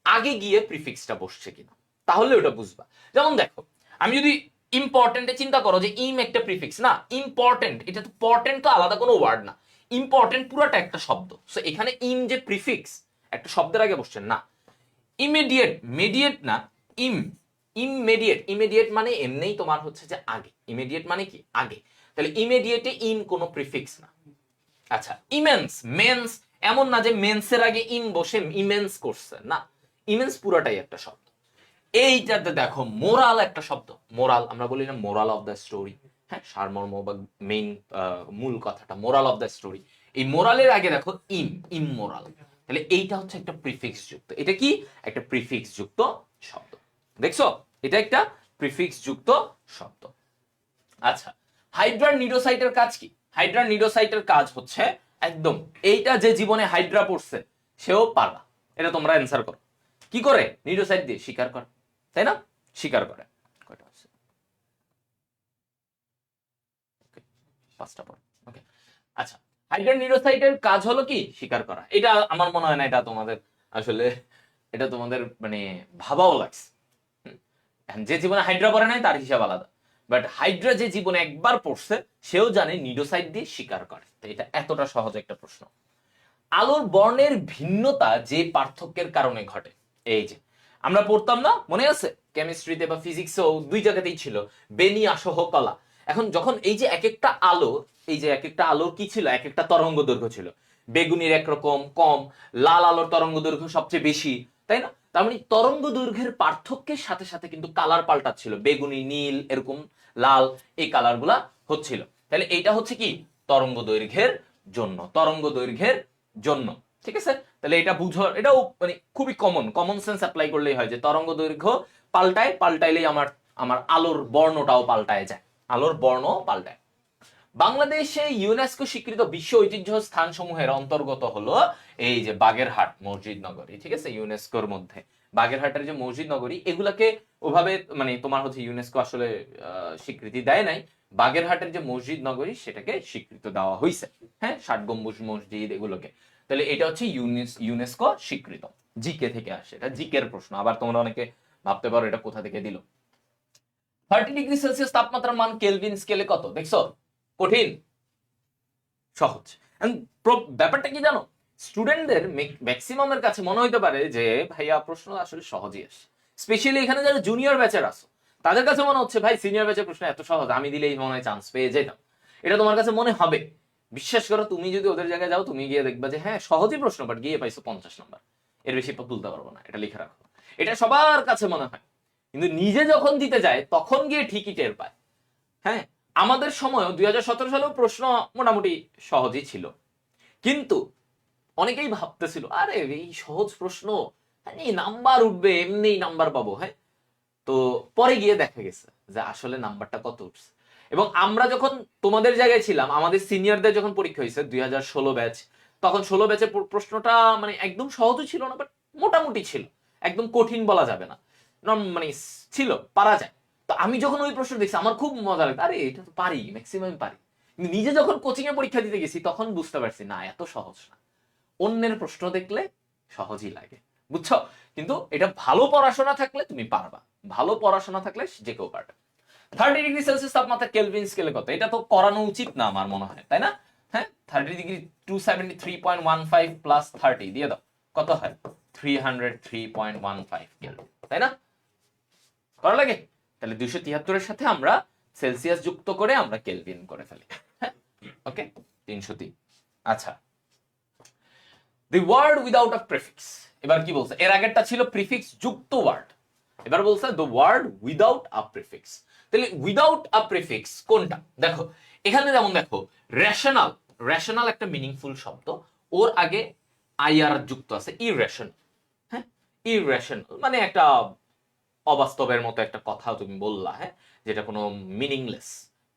আগে গিয়ে প্রিফিক্সটা বসছে কিনা, তাহলে ওটা বুঝবা। যেমন দেখো, আমি যদি ইম্পর্টেন্টে চিন্তা করো যে ইম একটা প্রিফিক্স না, ইম্পর্টেন্ট, এটা তো পর্টেন্ট তো আলাদা কোনো ওয়ার্ড না, ইম্পর্টেন্ট পুরোটা একটা শব্দ। সো এখানে ইম যে প্রিফিক্স একটা শব্দের আগে বসছে না। ইমিডিয়েট, মেডিয়েট না, ইম, ইমমেডিয়েট, ইমিডিয়েট মানে এমনিই তোমার হচ্ছে যে আগে, ইমিডিয়েট মানে কি আগে, তাহলে ইমিডিয়েটে ইম কোনো প্রিফিক্স না। আচ্ছা, ইমেন্স, মেন্স এমন না যে মেন্সের আগে ইম বসে ইমেন্স করছে না, ইমেন্স পুরোটাই একটা শব্দ। এইটাতে দেখো মোরাল একটা শব্দ, মোরাল আমরা বলি না মোরাল অফ দ্য স্টোরি, হ্যাঁ সারমর্ম বা মেইন মূল কথাটা মোরাল অফ দ্য স্টোরি, এই মোরালের আগে দেখো ইম, ইমমোরাল, তাহলে এইটা হচ্ছে একটা প্রিফিক্স যুক্ত, এটা কি একটা প্রিফিক্স যুক্ত শব্দ, দেখছো এটা একটা প্রিফিক্স যুক্ত শব্দ। আচ্ছা, হাইড্রার নিডোসাইটের কাজ কি? হাইড্রার নিডোসাইটের কাজ হচ্ছে একদম এইটা যে জীবনে হাইড্রা পড়ছে সেও পারবা, এটা তোমরা অ্যান্সার করো কি করে, নিডোসাইট দিয়ে শিকার করে, তাই না, শিকার করে। কয়টা আছে? পাঁচটা পর, ওকে। আচ্ছা, হাইড্রার নিডোসাইটের কাজ হলো কি শিকার করা, এটা আমার মনে হয় না এটা তোমাদের আসলে এটা তোমাদের মানে ভাবাও লাগছে, যে জীবনে হাইড্রা পড়ে নাই তার হিসাব আলাদা, বাট হাইড্রা যে জীবনে একবার পড়ছে সেও জানে নিডোসাইট দিয়ে শিকার করে, তো এটা এতটা সহজ একটা প্রশ্ন। আলোর বর্ণের ভিন্নতা যে পার্থক্যের কারণে ঘটে, এই যে আমরা পড়তাম না মনে আছে কেমিস্ট্রিতে বা ফিজিক্সেও দুই জায়গাতেই ছিল বেনি আসহ কলা। এখন যখন এই যে এক একটা আলো, এই যে এক একটা আলোর কি ছিল, এক একটা তরঙ্গ দৈর্ঘ্য ছিল, বেগুনির একরকম কম, লাল আলোর তরঙ্গ দৈর্ঘ্য সবচেয়ে বেশি, তাই না, তার মানে তরঙ্গ দৈর্ঘ্যের পার্থক্যের সাথে সাথে কিন্তু কালার পাল্টাচ্ছিল, বেগুনি, নীল, এরকম লাল, এই কালার গুলা হচ্ছিল, তাহলে এইটা হচ্ছে কি তরঙ্গ দৈর্ঘ্যের জন্য, তরঙ্গ দৈর্ঘ্যের জন্য, ঠিক আছে। তাহলে এটা বুঝো, এটাও মানে খুবই কমন সেন্স অ্যাপ্লাই করলেই হয় যে তরঙ্গ দৈর্ঘ্য পাল্টায়, পাল্টাইলেই আমার আমার আলোর বর্ণটাও পাল্টায় যায়, আলোর বর্ণ পাল্টায়। বাংলাদেশে ইউনেস্কো স্বীকৃত বিশ্ব ঐতিহ্য স্থান সমূহের অন্তর্গত হলো এই যে বাগেরহাট মসজিদ নগরী, ঠিক আছে, ইউনেস্কোর মধ্যে বাগেরহাটের যে মসজিদ নগরী, এগুলাকে ওভাবে মানে তোমার হচ্ছে ইউনেস্কো আসলে স্বীকৃতি দেয় নাই, বাগেরহাটের যে মসজিদ নগরী সেটাকে স্বীকৃত দেওয়া হয়েছে, হ্যাঁ, 60 গম্বুজ মসজিদ এগুলোকে, তাহলে এটা হচ্ছে ইউনেস্কো স্বীকৃত। জিকে থেকে আসে, এটা জিকের প্রশ্ন, আবার তোমরা অনেকে ভাবতে পারো এটা কোথা থেকে দিল। 30°C তাপমাত্রার মান কেলভিন স্কেলে কত, দেখছো কঠিন সহজ। ব্যাপারটা কি জানো, স্টুডেন্টদের ম্যাক্সিমামের কাছে মনে হইতে পারে যে ভাইয়া প্রশ্ন আসলে সহজই আসে, স্পেশালি এখানে যারা জুনিয়র ব্যাচের আসো তাদের কাছে মনে হচ্ছে ভাই সিনিয়র ব্যাচের প্রশ্ন এত সহজ, আমি দিলেই মনে হয় চান্স পেয়ে যেতাম, এটা তোমার কাছে মনে হবে। বিশ্বাস করো তুমি যদি ওদের জায়গায় যাও তুমি গিয়ে দেখবা যে হ্যাঁ সহজই প্রশ্ন, বাট গিয়ে পাইছো 50 নম্বর, এর বেশি তুলতে পারবো না, এটা লিখে রাখো, এটা সবার কাছে মনে হয়, কিন্তু নিজে যখন দিতে যায় তখন গিয়ে ঠিকই টের পায়। হ্যাঁ, আমাদের সময় 2017 সালেও প্রশ্ন মোটামুটি সহজই ছিল, কিন্তু অনেকেই ভাবতেছিল আরে এই সহজ প্রশ্ন, এই নাম্বার উঠবে, এমনি নাম্বার পাবো, হ্যাঁ, তো পরে গিয়ে দেখা গেছে যে আসলে নাম্বারটা কত উঠছে। এবং আমরা যখন তোমাদের জায়গায় ছিলাম, আমাদের সিনিয়রদের যখন পরীক্ষা হয়েছে 2016 ব্যাচ, তখন 16 ব্যাচের প্রশ্নটা মানে একদম সহজই ছিল না, বাট মোটামুটি ছিল, একদম কঠিন বলা যাবে না, মানে ছিল, পারা যায়। তো আমি যখন ওই প্রশ্ন দেখছি আমার খুব মজা লাগতো, আরে এটা তো পারি, ম্যাক্সিমাম পারি, কিন্তু নিজে যখন কোচিং এ পরীক্ষা দিতে গেছি তখন বুঝতে পারছি না এত সহজ না, অন্যের প্রশ্ন দেখলে সহজই লাগে, বুঝছো, কিন্তু এটা ভালো পড়াশোনা থাকলে তুমি পারবা, ভালো পড়াশোনা থাকলে যে কেউ পারবে। 30°C তাপমাত্রা কেলভিন স্কেলে কত, এটা তো করানো উচিত না আমার মনে হয়, তাই না, হ্যাঁ, 30° 273.15 প্লাস 30 দিয়ে দাও, কত হয় 303.15 কেলভিন, তাই না, করা লাগে, তাহলে 273 এর সাথে আমরা সেলসিয়াস যুক্ত করে আমরা কেলভিন করে ফেলি, হ্যাঁ, ওকে 303। আচ্ছা, the word without a prefix, এবার কি বলছে, এর আগেরটা ছিল প্রিফিক্স যুক্ত ওয়ার্ড, এবার বলছে the word without a prefix, তাহলে উইদাউট আ প্রিফিক্স কোনটা, দেখো এখানে যেমন দেখো রেশনাল, রেশনাল একটা মিনিংফুল শব্দ, ওর আগে আইআর যুক্ত আছে, ইরেশনাল, হ্যাঁ, ইরেশনাল মানে একটা অবাস্তবের মতো একটা কথা তুমি বললা, হ্যাঁ, যেটা কোনো মিনিংলেস,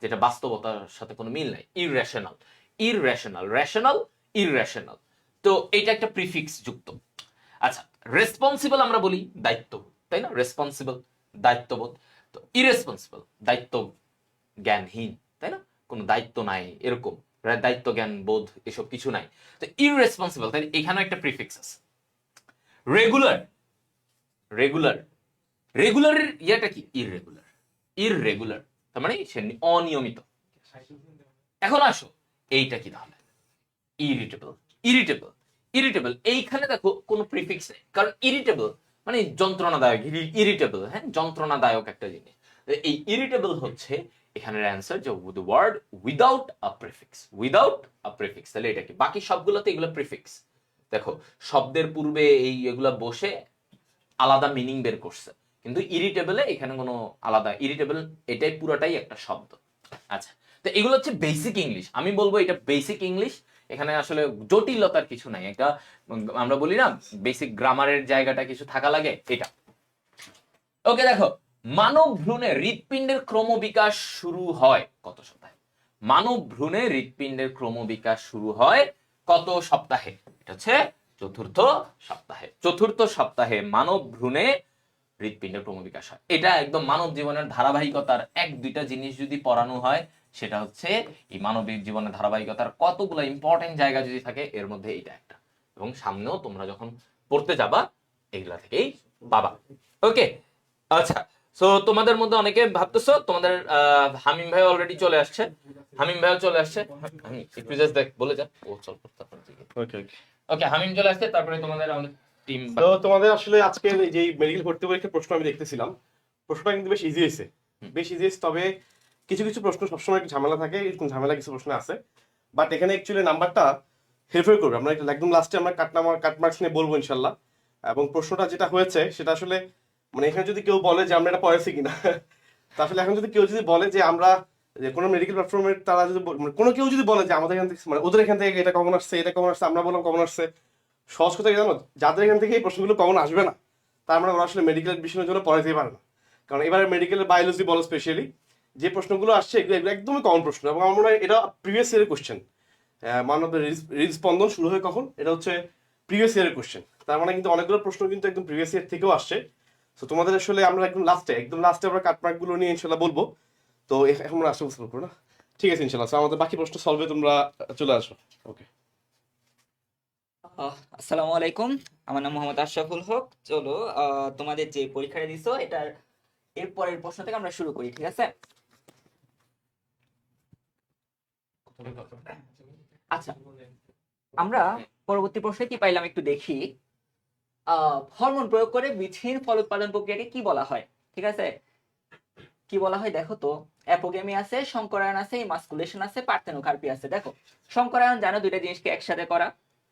যেটা বাস্তবতার সাথে কোনো মিল নাই, ইরেশনাল, ইরেশনাল, রেশনাল, ইরেশনাল, তো এটা একটা প্রিফিক্স যুক্ত। আচ্ছা, রেসপন্সিবল আমরা বলি দায়িত্ব, তাই না, রেসপন্সিবল দায়িত্ববোধ, তো ইরেসপন্সিবল দায়িত্ব জ্ঞানহীন, তাই না, কোনো দায়িত্ব নাই এরকম, দায়িত্ব জ্ঞান বোধ এসব কিছু নাই, তো ইরেসপন্সিবল, তাই এখানে একটা প্রিফিক্স আছে। রেগুলার, রেগুলার, রেগুলারের ইয়েটা কি ইররেগুলার, ইররেগুলার তার মানে সে অনিয়মিত। এখন আসো এইটা কি তাহলে, ইরিটেবল। ইরিটেবল, ইরিটেবল এইখানে দেখো কোনো প্রিফিক্স নেই, কারণ ইরিটেবল মানে যন্ত্রণাদায়ক। ইরিটেবল, হ্যাঁ, যন্ত্রণাদায়ক একটা জিনিস। এই ইরিটেবল হচ্ছে এখানের অ্যান্সার, যে word without a prefix, without a prefix. তাহলে এটা কি, বাকি সবগুলোতে এগুলো প্রিফিক্স। দেখো শব্দের পূর্বে এই এগুলা বসে আলাদা মিনিং বের করছে, কিন্তু ইরিটেবলে এখানে কোনো আলাদা, ইরিটেবল এটাই পুরোটাই একটা শব্দ। আচ্ছা, তো এগুলো হচ্ছে বেসিক ইংলিশ। আমি বলবো এটা বেসিক ইংলিশ, এখানে আসলে জটিলতার কিছু নাই। একটা আমরা বলি না বেসিক গ্রামারের জায়গাটা কিছু থাকা লাগে, এটা। ওকে, দেখো মানব ভ্রূণে হৃৎপিণ্ডের ক্রমবিকাশ শুরু হয় কত সপ্তাহে? মানব ভ্রূণে হৃৎপিণ্ডের ক্রমবিকাশ শুরু হয় কত সপ্তাহে? এটা হচ্ছে চতুর্থ সপ্তাহে। চতুর্থ সপ্তাহে মানব ভ্রূণে হৃৎপিণ্ডের ক্রমবিকাশ হয়। এটা একদম মানব জীবনের ধারাবাহিকতার এক দুইটা জিনিস যদি পড়ানো হয়, সেটা হচ্ছে এই মানবিক জীবনের ধারাবাহিকতার কতগুলো ইম্পর্টেন্ট জায়গা যদি থাকে, এর মধ্যে এইটা একটা। এবং সামনেও তোমরা যখন পড়তে যাবা এগুলা থেকেই পাবা। ওকে, আচ্ছা। সো তোমাদের মধ্যে অনেকে ভাবতেছো তোমাদের হামিম ভাই অলরেডি চলে আসছে। হামিম ভাইও চলে আসছে। আমি একটু জাস্ট দেখ বলে যা, ও চল ওকে ওকে ওকে, হামিম চলে আসছে, তারপরে তোমাদের আমাদের টিম। তো তোমাদের আসলে আজকে যে মেডিকেল ভর্তি পরীক্ষার প্রশ্ন আমি দেখতেছিলাম, প্রশ্নটা কিন্তু বেশ ইজি হয়েছে, বেশ ইজি হয়েছে। তবে কিছু কিছু প্রশ্ন সবসময় একটু ঝামেলা থাকে, এরকম ঝামেলা কিছু প্রশ্ন আছে। বাট এখানে অ্যাকচুয়ালি নাম্বারটা হেরফের করবে। আমরা একদম লাস্টে আমরা কাট মার্কস নিয়ে বলবো ইনশাল্লাহ। এবং প্রশ্নটা যেটা হয়েছে সেটা আসলে মানে এখানে যদি কেউ বলে যে আমরা এটা পড়েছি কিনা তা আসলে এখন যদি কেউ যদি বলে যে আমরা যে কোনো মেডিকেল প্ল্যাটফর্মের তারা যদি মানে কোনো কেউ যদি বলে যে আমাদের এখান থেকে মানে ওদের এখান থেকে এটা কমন আসছে, এটা কমন আসছে, আমরা বললাম কমন আসছে, সহজ কথা কি জানো, যাদের এখান থেকে এই প্রশ্নগুলো কমন আসবে না তার মানে ওরা আসলে মেডিকেল এডমিশনের জন্য পড়াতেই পারে না। কারণ এবারে মেডিকেলের বায়োলজি বলো স্পেশালি যে প্রশ্নগুলো আসছে এগুলো এগুলো একদমই কমন প্রশ্ন। এবং আমার মনে হয় এটা প্রিভিয়াস ইয়ারের কোশ্চেন। মানব হৃদস্পন্দন শুরু হয় কখন, এটা হচ্ছে প্রিভিয়াস ইয়ারের কোশ্চেন। তার মানে কিন্তু অনেকগুলো প্রশ্ন কিন্তু একদম প্রিভিয়াস ইয়ার থেকেও আসছে। তো তোমাদের আসলে আমরা একদম লাস্টে আমরা কাটমার্কগুলো নিয়ে ইনশাল্লাহ বলবো। তো এখন আমরা আসতে বুঝতে পারবো না, ঠিক আছে ইনশাল্লাহ। তো আমাদের বাকি প্রশ্ন সলভে তোমরা চলে আসো। ওকে, আসসালামু আলাইকুম, আমার নাম মোহাম্মদ আশরাফুল হক। চলো তোমাদের যে পরীক্ষাটা দিছো এটার এরপরের প্রশ্ন থেকে আমরা শুরু করি, ঠিক আছে? আচ্ছা, আমরা পরবর্তী প্রশ্নে কি পাইলাম একটু দেখি। হরমোন প্রয়োগ করে বীজহীন ফল উৎপাদন প্রক্রিয়াকে কি বলা হয়? ঠিক আছে, কি বলা হয় দেখো তো। অ্যাপোগেমি আছে, সংকরায়ন আছে, ইমাস্কুলেশন আছে, পার্থেনোকার্পি আছে। দেখো সংকরায়ন জানো দুইটা জিনিসকে একসাথে করা,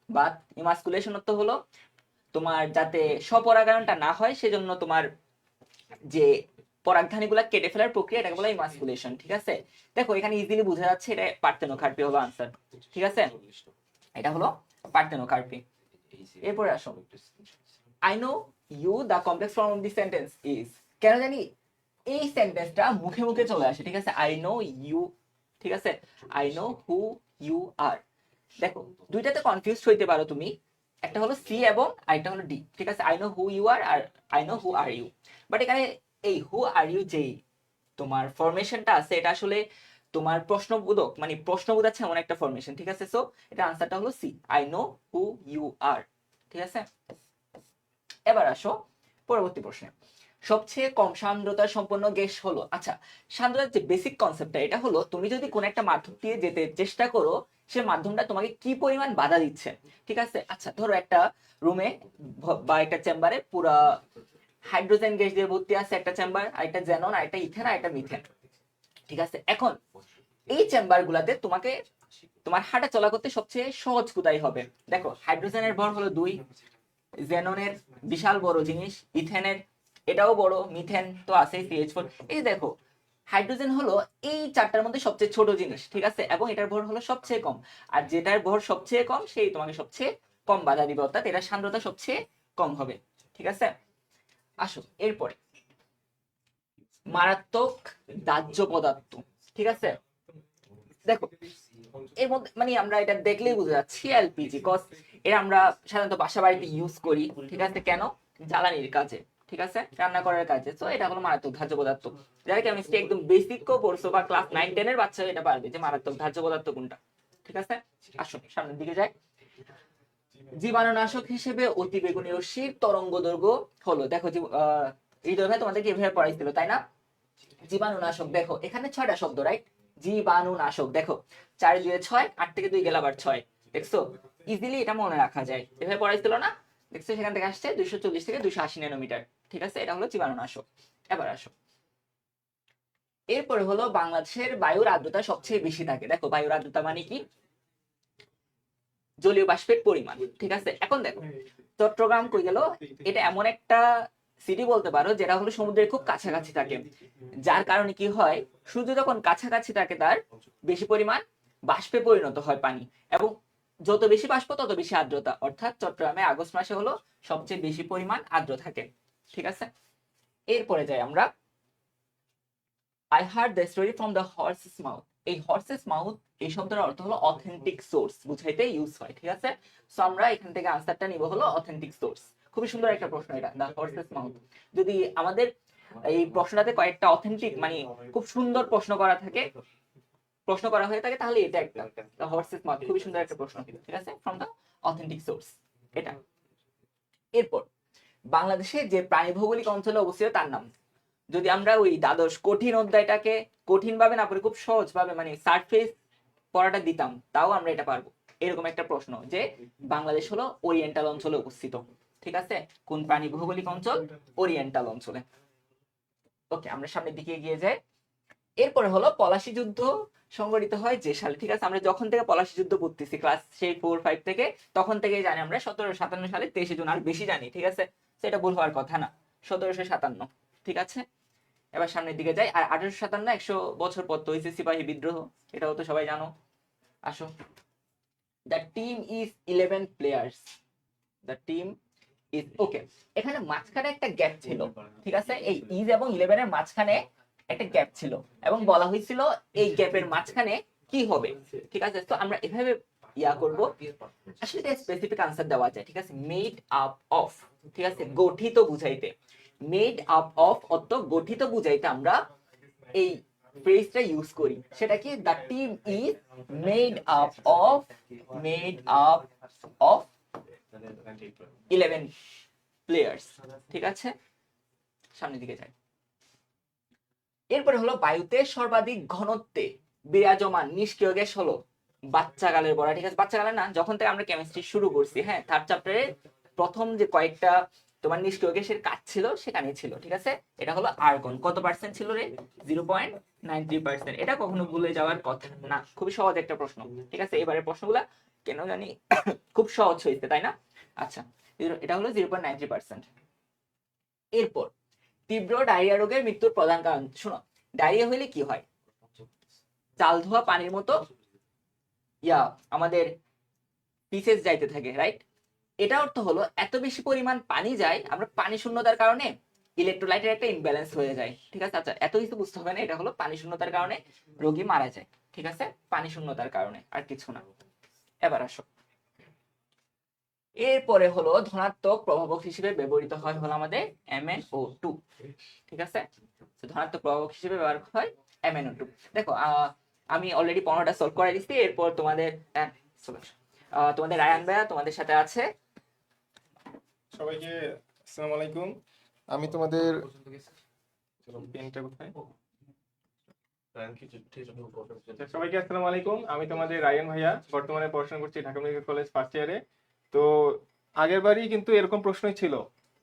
বাট ইমাস্কুলেশন তো হলো তোমার যাতে স্বপরাগায়নটা না হয় সেজন্য তোমার যে পরাগধানীগুলা কেটে ফেলার প্রক্রিয়া, এটাকে বলা ইমাস্কুলেশন। ঠিক আছে, দেখো এখানে ইজিলি বোঝা যাচ্ছে এটা পার্থেনোকার্পি হবে আনসার। ঠিক আছে, এটা হলো পার্থেনোকার্পি। এরপরে আসো, I know you the complex form of the sentence is. কেন জানি এই সেন্টেন্সটা মুখে মুখে চলে আসে। ঠিক আছে, আই নো ইউ, ঠিক আছে, I know who you are. দেখো দুইটাতে কনফিউজ হইতে পারো তুমি, একটা হলো সি এবং আরেকটা হলো ডি। ঠিক আছে, I know who you are are I know who are you. But এখানে এই হু আর ইউ যেই তোমার ফরমেশনটা আছে এটা আসলে তোমার প্রশ্নবোধক, মানে প্রশ্ন বোঝাচ্ছে এমন একটা ফরমেশন। ঠিক আছে, সো এটা আনসারটা হলো C, I know who you are. ঠিক আছে, এবার আসো পরবর্তী প্রশ্নে। সবচেয়ে কম সান্দ্রতা সম্পন্ন গ্যাস হলো, আচ্ছা সান্দ্রতার যে বেসিক কনসেপ্টটা এটা হলো তুমি যদি কোন একটা মাধ্যম দিয়ে যেতে চেষ্টা করো সে মাধ্যমটা তোমাকে কি পরিমাণ বাধা দিচ্ছে। ঠিক আছে, আচ্ছা ধরো একটা রুমে বা একটা চেম্বারে পুরা হাইড্রোজেন গ্যাস দিয়ে ভর্তি আছে একটা চেম্বার, আর একটা জেনন, আর একটা ইথেন, আর একটা মিথেন। ঠিক আছে, এখন এই চেম্বার গুলাতে তোমাকে তোমার হাঁটা চলা করতে সবচেয়ে সহজ কোথায় হবে? দেখো হাইড্রোজেনের ভর হলো 2, জেননের বিশাল বড় জিনিস, ইথেনের এটাও বড়, মিথেন তো আছেই CH4। এই দেখো হাইড্রোজেন হলো এই চারটার মধ্যে সবচেয়ে ছোট জিনিস। ঠিক আছে, এবং এটার ভর হলো সবচেয়ে কম, আর যেটার ভর সবচেয়ে কম সেই তোমাকে সবচেয়ে কম বাধা দিবে, অর্থাৎ এটা সান্দ্রতা সবচেয়ে কম হবে। ঠিক আছে, আসো এরপরে মারাত্মক দাহ্য পদার্থ। ঠিক আছে, দেখো এর মধ্যে মানে আমরা এটা দেখলেই বুঝে যাচ্ছি এলপিজি, কজ এটা আমরা সাধারণত বাসা বাড়িতে ইউজ করি। ঠিক আছে, কেন? জ্বালানির কাজে, ঠিক আছে, রান্না করার কাজে। তো এটা হলো মারাত্মক দাহ্য পদার্থ। যারা কেমিস্ট্রি একদম বেসিক কো পড়ছো বা ক্লাস 9-10 এর বাচ্চা এটা পারবে যে মারাত্মক দাহ্য পদার্থ কোনটা। ঠিক আছে, আসো সামনের দিকে যাই। জীবাণুনাশক হিসেবে অতি বেগুনি রশ্মির তরঙ্গ দৈর্ঘ্য হলো, দেখো হৃদয় ভাই তোমাদেরকে এভাবে পড়াইছিল তাই না? জীবাণুনাশক, দেখো এখানে 6টা শব্দ, রাইট? জীবাণুনাশক, দেখো 4 2 6, 8 থেকে 2 গেল আবার 6, দেখছো? ইজিলি এটা মনে রাখা যায়, এভাবে পড়াইছিল না? দেখছো সেখান থেকে আসছে 240 থেকে 280 ন্যানোমিটার, ঠিক আছে? এটা হলো জীবাণুনাশক। এবার আসো, এরপরে হলো বাংলাদেশের বায়ুর আর্দ্রতা সবচেয়ে বেশি থাকে। দেখো বায়ুর আর্দ্রতা মানে কি? জলীয় বাষ্পের পরিমাণ, ঠিক আছে? এখন দেখো চট্টগ্রাম কই গেল? এটা এমন একটা সিটি বলতে পারো যেটা হলো সমুদ্রের খুব কাছাকাছি থাকে, যার কারণে কি হয়, সূর্য যখন কাছাকাছি থাকে তার বেশি পরিমাণ বাষ্পে পরিণত হয় পানি, এবং যত বেশি বাষ্প তত বেশি আর্দ্রতা, অর্থাৎ চট্টগ্রামে আগস্ট মাসে হলো সবচেয়ে বেশি পরিমাণ আর্দ্র থাকে, ঠিক আছে? এরপরে যাই আমরা, I heard the story from the horse's mouth. এই horse's mouth এই শব্দের অর্থ হলো অথেন্টিক সোর্স বুঝাইতে ইউজ হয়, ঠিক আছে? সো আমরা এখান থেকে আনসারটা নিব হলো অথেন্টিক সোর্স। খুবই সুন্দর একটা প্রশ্ন এটা, the horse's mouth। যদি আমাদের এই প্রশ্নটাতে কয়েকটা অথেন্টিক মানে খুব সুন্দর প্রশ্ন করা থাকে, প্রশ্ন করা হয়ে থাকে, তাহলে এটা একটা the horse's mouth, খুবই সুন্দর একটা প্রশ্ন, ঠিক আছে? from the authentic source এটা। এরপর বাংলাদেশে যে প্রাণী ভৌগোলিক অঞ্চলে অবস্থিত তার নাম। যদি আমরা ওই দ্বাদশ কঠিন অধ্যায়টাকে কঠিন ভাবে না পড়ে খুব সহজ ভাবে মানে সারফেস পড়াটা দিতাম, তাও আমরা এটা পারবো। এরকম একটা প্রশ্ন যে বাংলাদেশ হলো ওরিয়েন্টাল অঞ্চলে অবস্থিত, ঠিক আছে? কোন প্রাণী ভৌগোলিক অঞ্চল? ওরিয়েন্টাল অঞ্চলে। ওকে, আমরা সামনের দিকে এগিয়ে যাই। এরপরে হলো পলাশী যুদ্ধ সংঘটিত হয় যে সালে, ঠিক আছে? আমরা যখন থেকে পলাশী যুদ্ধ পড়তেছি ক্লাস সেই 4-5 থেকে, তখন থেকেই জানি আমরা 1757 সালে 23 জুন, আর বেশি জানি, ঠিক আছে? সেটা ভুল হওয়ার কথা না, 1757, ঠিক আছে? এবার সামনের দিকে যাই। আর 1857 100 বছর পর তো হয়েছে সিপাহী বিদ্রোহ, এটাও তো সবাই জানো। আসো, the team is 11 players, the team is, okay, এখানে মাঝখানে একটা গ্যাপ ছিল, ঠিক আছে? এই ইজ এবং 11 এর মাঝখানে একটা গ্যাপ ছিল, এবং বলা হয়েছিল এই গ্যাপের মাঝখানে কি হবে, ঠিক আছে? তো আমরা এভাবে ইয়া করব, আসলে এটা স্পেসিফিক আনসার দেওয়া যায়, ঠিক আছে? মেড আপ অফ, ঠিক আছে? গঠিত বুঝাইতে মেড আপ অফ অর্থ গঠিত বুঝাইতে আমরা এই ফ্রেজটা ইউজ করি, সেটা কি? The team is made up of, made up of 11 players, ঠিক আছে? সামনের দিকে যাই। এরপরে হলো বায়ুতে সর্বাধিক ঘনত্বে বিরাজমান নিষ্ক্রিয় গ্যাস হলো বাচ্চাকালের বলা, ঠিক আছে? বাচ্চাকালের না, যখন থেকে আমরা কেমিস্ট্রি শুরু করছি, হ্যাঁ, থার্ড চ্যাপ্টারে প্রথম যে কয়েকটা তোমার নিষ্ক্রিয় গ্যাসের কাজ ছিল সেখানে ছিল, ঠিক আছে? এটা হলো আর্গন। কত পার্সেন্ট ছিল রে? 0.93%। এটা কখনো ভুলে যাওয়ার কথা না, খুবই সহজ একটা প্রশ্ন, ঠিক আছে? এবারে প্রশ্নগুলা কেন জানি খুব সহজ হয়েছে, তাই না? আচ্ছা, এটা হলো 0.93%। এরপর তীব্র ডায়রিয়া রোগের মৃত্যুর প্রধান কারণ, শোনো, ডায়রিয়া হইলে কি হয়? চাল ধোয়া পানির মতো আমাদের পিসেস যাইতে থাকে, রাইট? এটা অর্থ হলো এত বেশি পরিমাণ পানি যায়, আমরা পানি শূন্যতার কারণে ইলেকট্রোলাইটের একটা ইমব্যালেন্স হয়ে যায়, ঠিক আছে? আচ্ছা, এত কিছু বুঝতে হবে না, এটা হলো পানি শূন্যতার কারণে রোগী মারা যায়, ঠিক আছে? পানি শূন্যতার কারণে, আর কিছু না। এবার আসো, এরপরে হলো ধনাত্মক প্রভাবক হিসেবে ব্যবহৃত হয় হলো আমাদের MnO2, ঠিক আছে? ধনাত্মক প্রভাবক হিসেবে ব্যবহার হয় MnO2। দেখো আমি অলরেডি 15টা সলভ করে দিচ্ছি, এরপর তোমাদের তোমাদের রায়ান ভাইয়া তোমাদের সাথে আছে। সবাইকে আসসালামু আলাইকুম। আমি তোমাদের সবাইকে আসসালামু আলাইকুম। আমি তোমাদের রায়ান ভাইয়া, বর্তমানে পড়াশোনা করছি ঢাকা মেডিকেল কলেজ ফার্স্ট ইয়ারে। তো আগের বারই কিন্তু এরকম প্রশ্নই ছিল,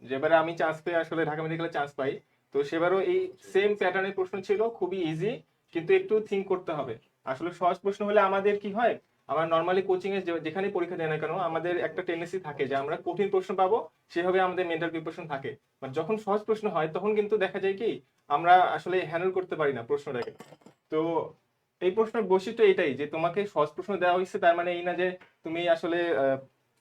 যেবারে আমি চান্স পেয়ে আসলে ঢাকা মেডিকেলে চান্স পাই, তো সেবারও এই সেম প্যাটার্নের প্রশ্ন ছিল, খুবই ইজি, কিন্তু একটু থিঙ্ক করতে হবে। আসলে সহজ প্রশ্ন হলে আমাদের কি হয়, আমরা নর্মালি কোচিং এ যেখানে পরীক্ষা দেয় না কেন, আমাদের একটা টেন্ডেন্সি থাকে যে আমরা কঠিন প্রশ্ন পাবো, সেভাবে আমাদের মেন্টাল প্রিপারেশন থাকে। বাট যখন সহজ প্রশ্ন হয় তখন কিন্তু দেখা যায় কি আমরা আসলে হ্যান্ডেল করতে পারি না প্রশ্নটাকে। তো এই প্রশ্নের বৈশিষ্ট্য এটাই যে তোমাকে সহজ প্রশ্ন দেওয়া হয়েছে, তার মানে এই না যে তুমি আসলে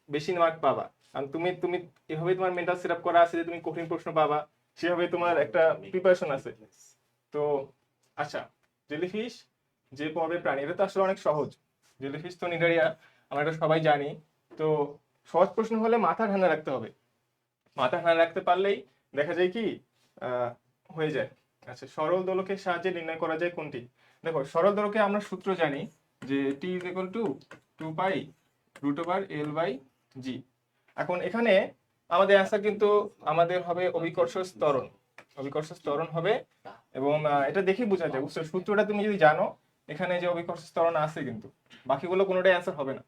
বেশি মার্ক পাবা। কারণ তুমি তুমি এভাবে তোমার মেন্টাল সেট আপ করা আছে যে তুমি কঠিন প্রশ্ন পাবা, সেভাবে তোমার একটা প্রিপারেশন আছে। তো আচ্ছা, জেলিফিশ যে পর্বের প্রাণী, এটা তো আসলে অনেক সহজ। জেলিফিশ তো নিডারিয়া, আমরা এটা সবাই জানি। তো সহজ প্রশ্ন হলে মাথা ঠান্ডা রাখতে হবে, মাথা ঠান্ডা রাখতে পারলেই দেখা যায় কি হয়ে যায়। আচ্ছা, সরল দোলকের সাহায্যে নির্ণয় করা যায় কোনটি? দেখো, সরল দোলকে আমরা সূত্র জানি যে T = 2π√L/G। এখন এখানে আমাদের অ্যান্সার কিন্তু আমাদের হবে অভিকর্ষ ত্বরণ। অভিকর্ষজ ত্বরণ হবে এবং এটা দেখেই বোঝা যায় সূত্রটা তুমি যদি জানো এখানে যে অভিকর্ষজ ত্বরণ আছে কিন্তু বাকিগুলো কোনোটাই অ্যান্সার হবে না।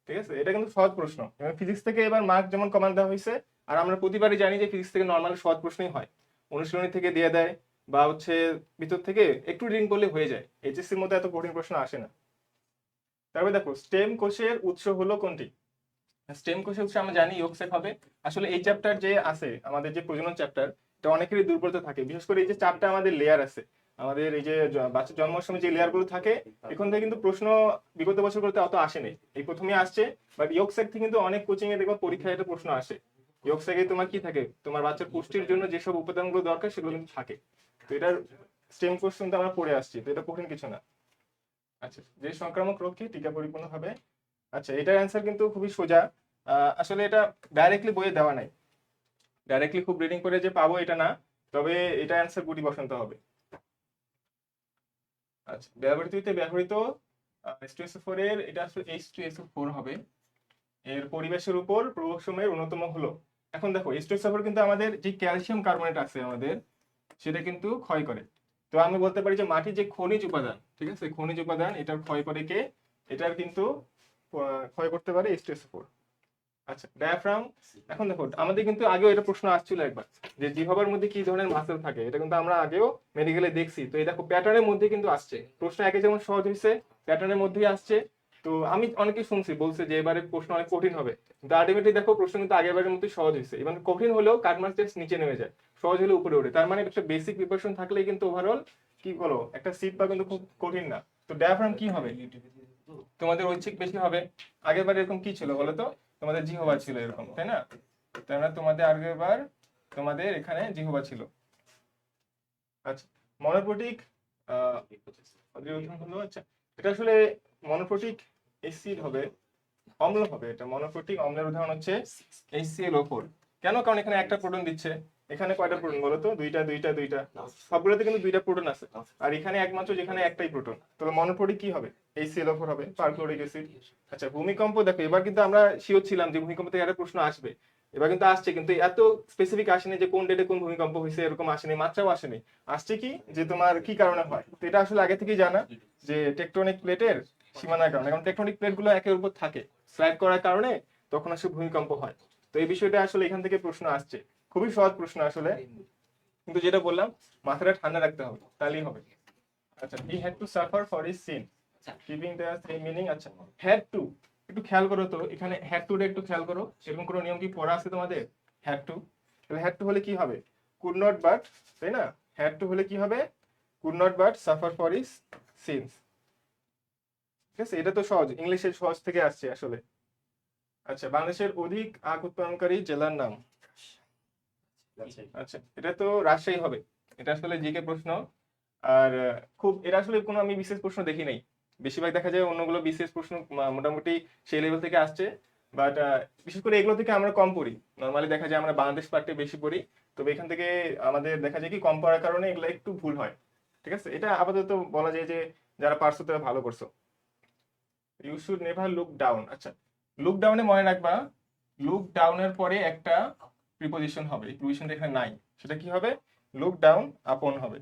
ঠিক আছে, এটা কিন্তু সহজ প্রশ্ন এবং ফিজিক্স থেকে এবার মার্ক যেমন কমান দেওয়া হয়েছে আর আমরা প্রতিবারই জানি যে ফিজিক্স থেকে নর্মালি সহজ প্রশ্নই হয়, অনুশীলনী থেকে দিয়ে দেয় বা হচ্ছে ভিতর থেকে একটু রিডিং করলে হয়ে যায়, এইচএসসির মধ্যে এত কঠিন প্রশ্ন আসে না। তারপরে দেখো স্টেম কোষের উৎস হলো কোনটি? স্টেম কোষের উৎস আমরা জানি ইয়ক সেল হবে। আসলে এই চ্যাপ্টার যে আছে আমাদের যে প্রজনন চ্যাপ্টার, এটা অনেকেরই দুর্বলতা থাকে, বিশেষ করে এই যে চারটা আমাদের লেয়ার আছে, আমাদের এই যে বাচ্চা জন্মের সময় যে লেয়ার গুলো থাকে এখান থেকে কিন্তু প্রশ্ন বিগত বছরগুলোতে অত আসেনি, এই প্রথমে আসছে। বাট ইয়ক সেক থেকে কিন্তু অনেক কোচিং এ দেখো পরীক্ষায় এটা প্রশ্ন আসে। ইয়ক সেকে তোমার কি থাকে, তোমার বাচ্চার পুষ্টির জন্য যেসব উপাদানগুলো দরকার সেগুলো কিন্তু থাকে। তো এটার স্টেম কোষ কিন্তু আমরা পড়ে আসছি, তো এটা কঠিন কিছু না। আচ্ছা, যে সংক্রামক রোগকে টিকা পরিপূর্ণ হবে, আচ্ছা এটার অ্যান্সার কিন্তু খুবই সোজা। আসলে এটা ডাইরেক্টলি বইয়ে দেওয়া নাই, ডাইরেক্টলি খুব রিডিং করে যে পাবো এটা না, তবে এটা অ্যান্সার গুটি বসন্ত হবে। আচ্ছা, ব্যবহৃত H2SO4 এর এটা আসলে H2SO4 হবে। এর পরিবেশের উপর প্রভাব সময়ের অন্যতম হলো, এখন দেখো H2SO4 কিন্তু আমাদের যে ক্যালসিয়াম কার্বনেট আছে আমাদের সেটা কিন্তু ক্ষয় করে। তো আমি বলতে পারি যে মাটির যে খনিজ উপাদান, ঠিক আছে, খনিজ উপাদান এটার ক্ষয় করে কে, এটার কিন্তু ক্ষয় করতে পারে H2SO4। আচ্ছা, ডায়াফ্রাম, এখন দেখো আমাদের কিন্তু আগেও এটা প্রশ্ন আসছিল একবার যে জিহ্বার মধ্যে কি ধরনের মাসেল থাকে, এটা কিন্তু আমরা আগেও মেডিকেলে দেখছি। তো এই দেখো প্যাটার্নের মধ্যে কিন্তু আসছে প্রশ্ন, একে যেমন সহজ হয়েছে প্যাটার্নের মধ্যেই আসছে। তো আমি অনেকে শুনছি বলছে যে এবারে প্রশ্ন অনেক কঠিন হবে, কিন্তু আলটিমেটলি দেখো প্রশ্ন কিন্তু আগেরবারের মধ্যে সহজ হয়েছে, এবং কঠিন হলেও কাটমার্ক টেস্ট নিচে নেমে যায়, সহজ হলে উপরে ওঠে। তার মানে একটা বেসিক প্রিপারেশন থাকলেই কিন্তু ওভারঅল কি বলো একটা সিট পা কিন্তু খুব কঠিন না। তো ডায়াফ্রাম কি হবে, তোমাদের ঐচ্ছিক বেশি হবে। আগেরবার এরকম কি ছিল বলো তো, তোমাদের জিহ্বা ছিল এরকম, তাই না? তাই না, তোমাদের আগেরবার তোমাদের এখানে জিহ্বা ছিল। আচ্ছা, মনোপ্রোটিক হলো, আচ্ছা এটা আসলে মনোপ্রোটিক অ্যাসিড হবে, অম্ল হবে, এটা মনোপ্রোটিক অম্লের উদাহরণ হচ্ছে HClO4। কেন? কারণ এখানে একটা প্রোটন দিচ্ছে, এখানে কয়টা প্রোটন বলো তো, দুইটা দুইটা দুইটা, সবগুলোতে কিন্তু দুইটা প্রোটন আছে, আর এখানে একমাত্র যেখানে একটাই প্রোটন, তাহলে মনোপ্রোটিক কি হবে, HClO4 হবে, পারক্লোরিক অ্যাসিড। আচ্ছা, ভূমিকম্প, দেখো এবার কিন্তু আমরা শিওর ছিলাম যে ভূমিকম্প থেকে একটা প্রশ্ন আসবে, এবার কিন্তু আসছে, কিন্তু এত স্পেসিফিক আসেনি যে কোন ডেটে কোন ভূমিকম্প হয়েছে, এরকম আসেনি, মাত্রাও আসেনি। আসছে কি যে তোমার কি কারণে হয়, তো এটা আসলে আগে থেকেই জানা যে টেকটনিক প্লেটের সীমানার কারণে, কারণ টেকটনিক প্লেট গুলো একের উপর থাকে, স্লাইড করার কারণে তখন আসলে ভূমিকম্প হয়। তো এই বিষয়টা আসলে এখান থেকে প্রশ্ন আসছে, খুবই সহজ প্রশ্ন আসলে, কিন্তু যেটা বললাম মাথাটা ঠান্ডা রাখতে হবে তাহলেই হবে। আচ্ছা, he had to suffer for his sin, keeping the same meaning। আচ্ছা, had to একটু খেয়াল করো তো, এখানে had to টা একটু খেয়াল করো, এরকম কোনো নিয়ম কি পড়া আছে তোমাদের? had to, তাহলে had to হলে কি হবে, could not but, তাই না? had to হলে কি হবে, could not but suffer for his sins। ঠিক আছে, এটা তো সহজ, ইংলিশের সহজ থেকে আসছে আসলে। আচ্ছা, বাংলাদেশের অধিক আখ উৎপাদনকারী জেলার নাম, আচ্ছা এটা তো রাজশাহী হবে, এটা আসলে জিকে প্রশ্ন। আর খুব এটা আসলে কোনো আমি বিশেষ প্রশ্ন দেখি নাই, বেশিরভাগ দেখা যায় অন্যগুলো বিশেষ প্রশ্ন মোটামুটি সেই লেভেল থেকে আসছে, বাট বিশেষ করে এগুলো থেকে আমরা কম পড়ি, নর্মালি দেখা যায় আমরা বাংলাদেশ পার্টে বেশি পড়ি, তবে এখান থেকে আমাদের দেখা যায় কি কম পড়ার কারণে এগুলো একটু ভুল হয়। ঠিক আছে, এটা আপাতত বলা যায় যে যারা পারছো তারা ভালো করছো। You should never look down, আচ্ছা লুক ডাউনে মনে রাখবা, লুক ডাউনের পরে একটা প্রিপোজিশন হবে, এই প্রিপোজিশনটা এখানে নাই, সেটা কি হবে, লুক ডাউন আপন হবে।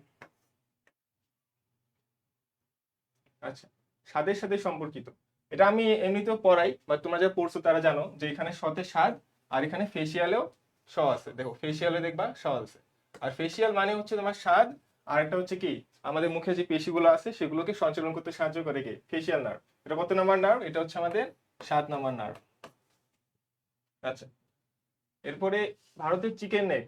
আচ্ছা, স্বাদের সাথে সম্পর্কিত, এটা আমি এমনিতেও পড়াই, বা তোমরা যারা পড়ছো তারা জানো যে এখানে সতে স্বাদ আর এখানে ফেসিয়ালেও স আছে, দেখো ফেসিয়ালে দেখবা স আছে, আর ফেসিয়াল মানে হচ্ছে তোমার স্বাদ, আর একটা হচ্ছে কি আমাদের মুখে যে পেশিগুলো আছে সেগুলোকে সঞ্চালন করতে সাহায্য করে কে, ফেসিয়াল নার্ভ। এটা কত নাম্বার নার্ভ, এটা হচ্ছে আমাদের 7 নাম্বার নার্ভ। আচ্ছা, এরপরে ভারতের চিকেন নেক,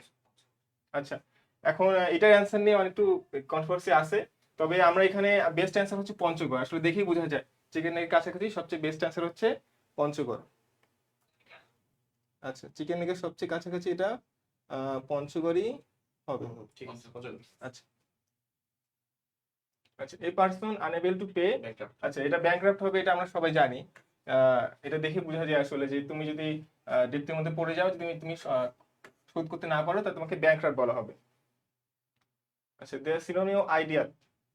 আচ্ছা এখন এটার অ্যান্সার নিয়ে অনেক একটু কন্ট্রোভার্সি আছে, তবে আমরা এখানে বেস্ট অ্যান্সার হচ্ছে পঞ্চগড়, আসলে দেখেই বোঝা যায় চিকেন নেকের কাছাকাছি সবচেয়ে বেস্ট অ্যান্সার হচ্ছে পঞ্চগড়। আচ্ছা, চিকেন নেকের সবচেয়ে কাছাকাছি এটা পঞ্চগড়ই হবে। আচ্ছা, আচ্ছা এই পারসন আনএবল টু পে, আচ্ছা এটা ব্যাংকরাপ্ট হবে, এটা আমরা সবাই জানি। এটা দেখে বোঝা যায় আসলে যে তুমি যদি ডেপ্থের মধ্যে পড়ে যাও, যদি তুমি শোধ করতে না পারো তা তোমাকে ব্যাংকরাপ্ট বলা হবে। আচ্ছা, দেয়ার সিনোনিম আইডিয়াল,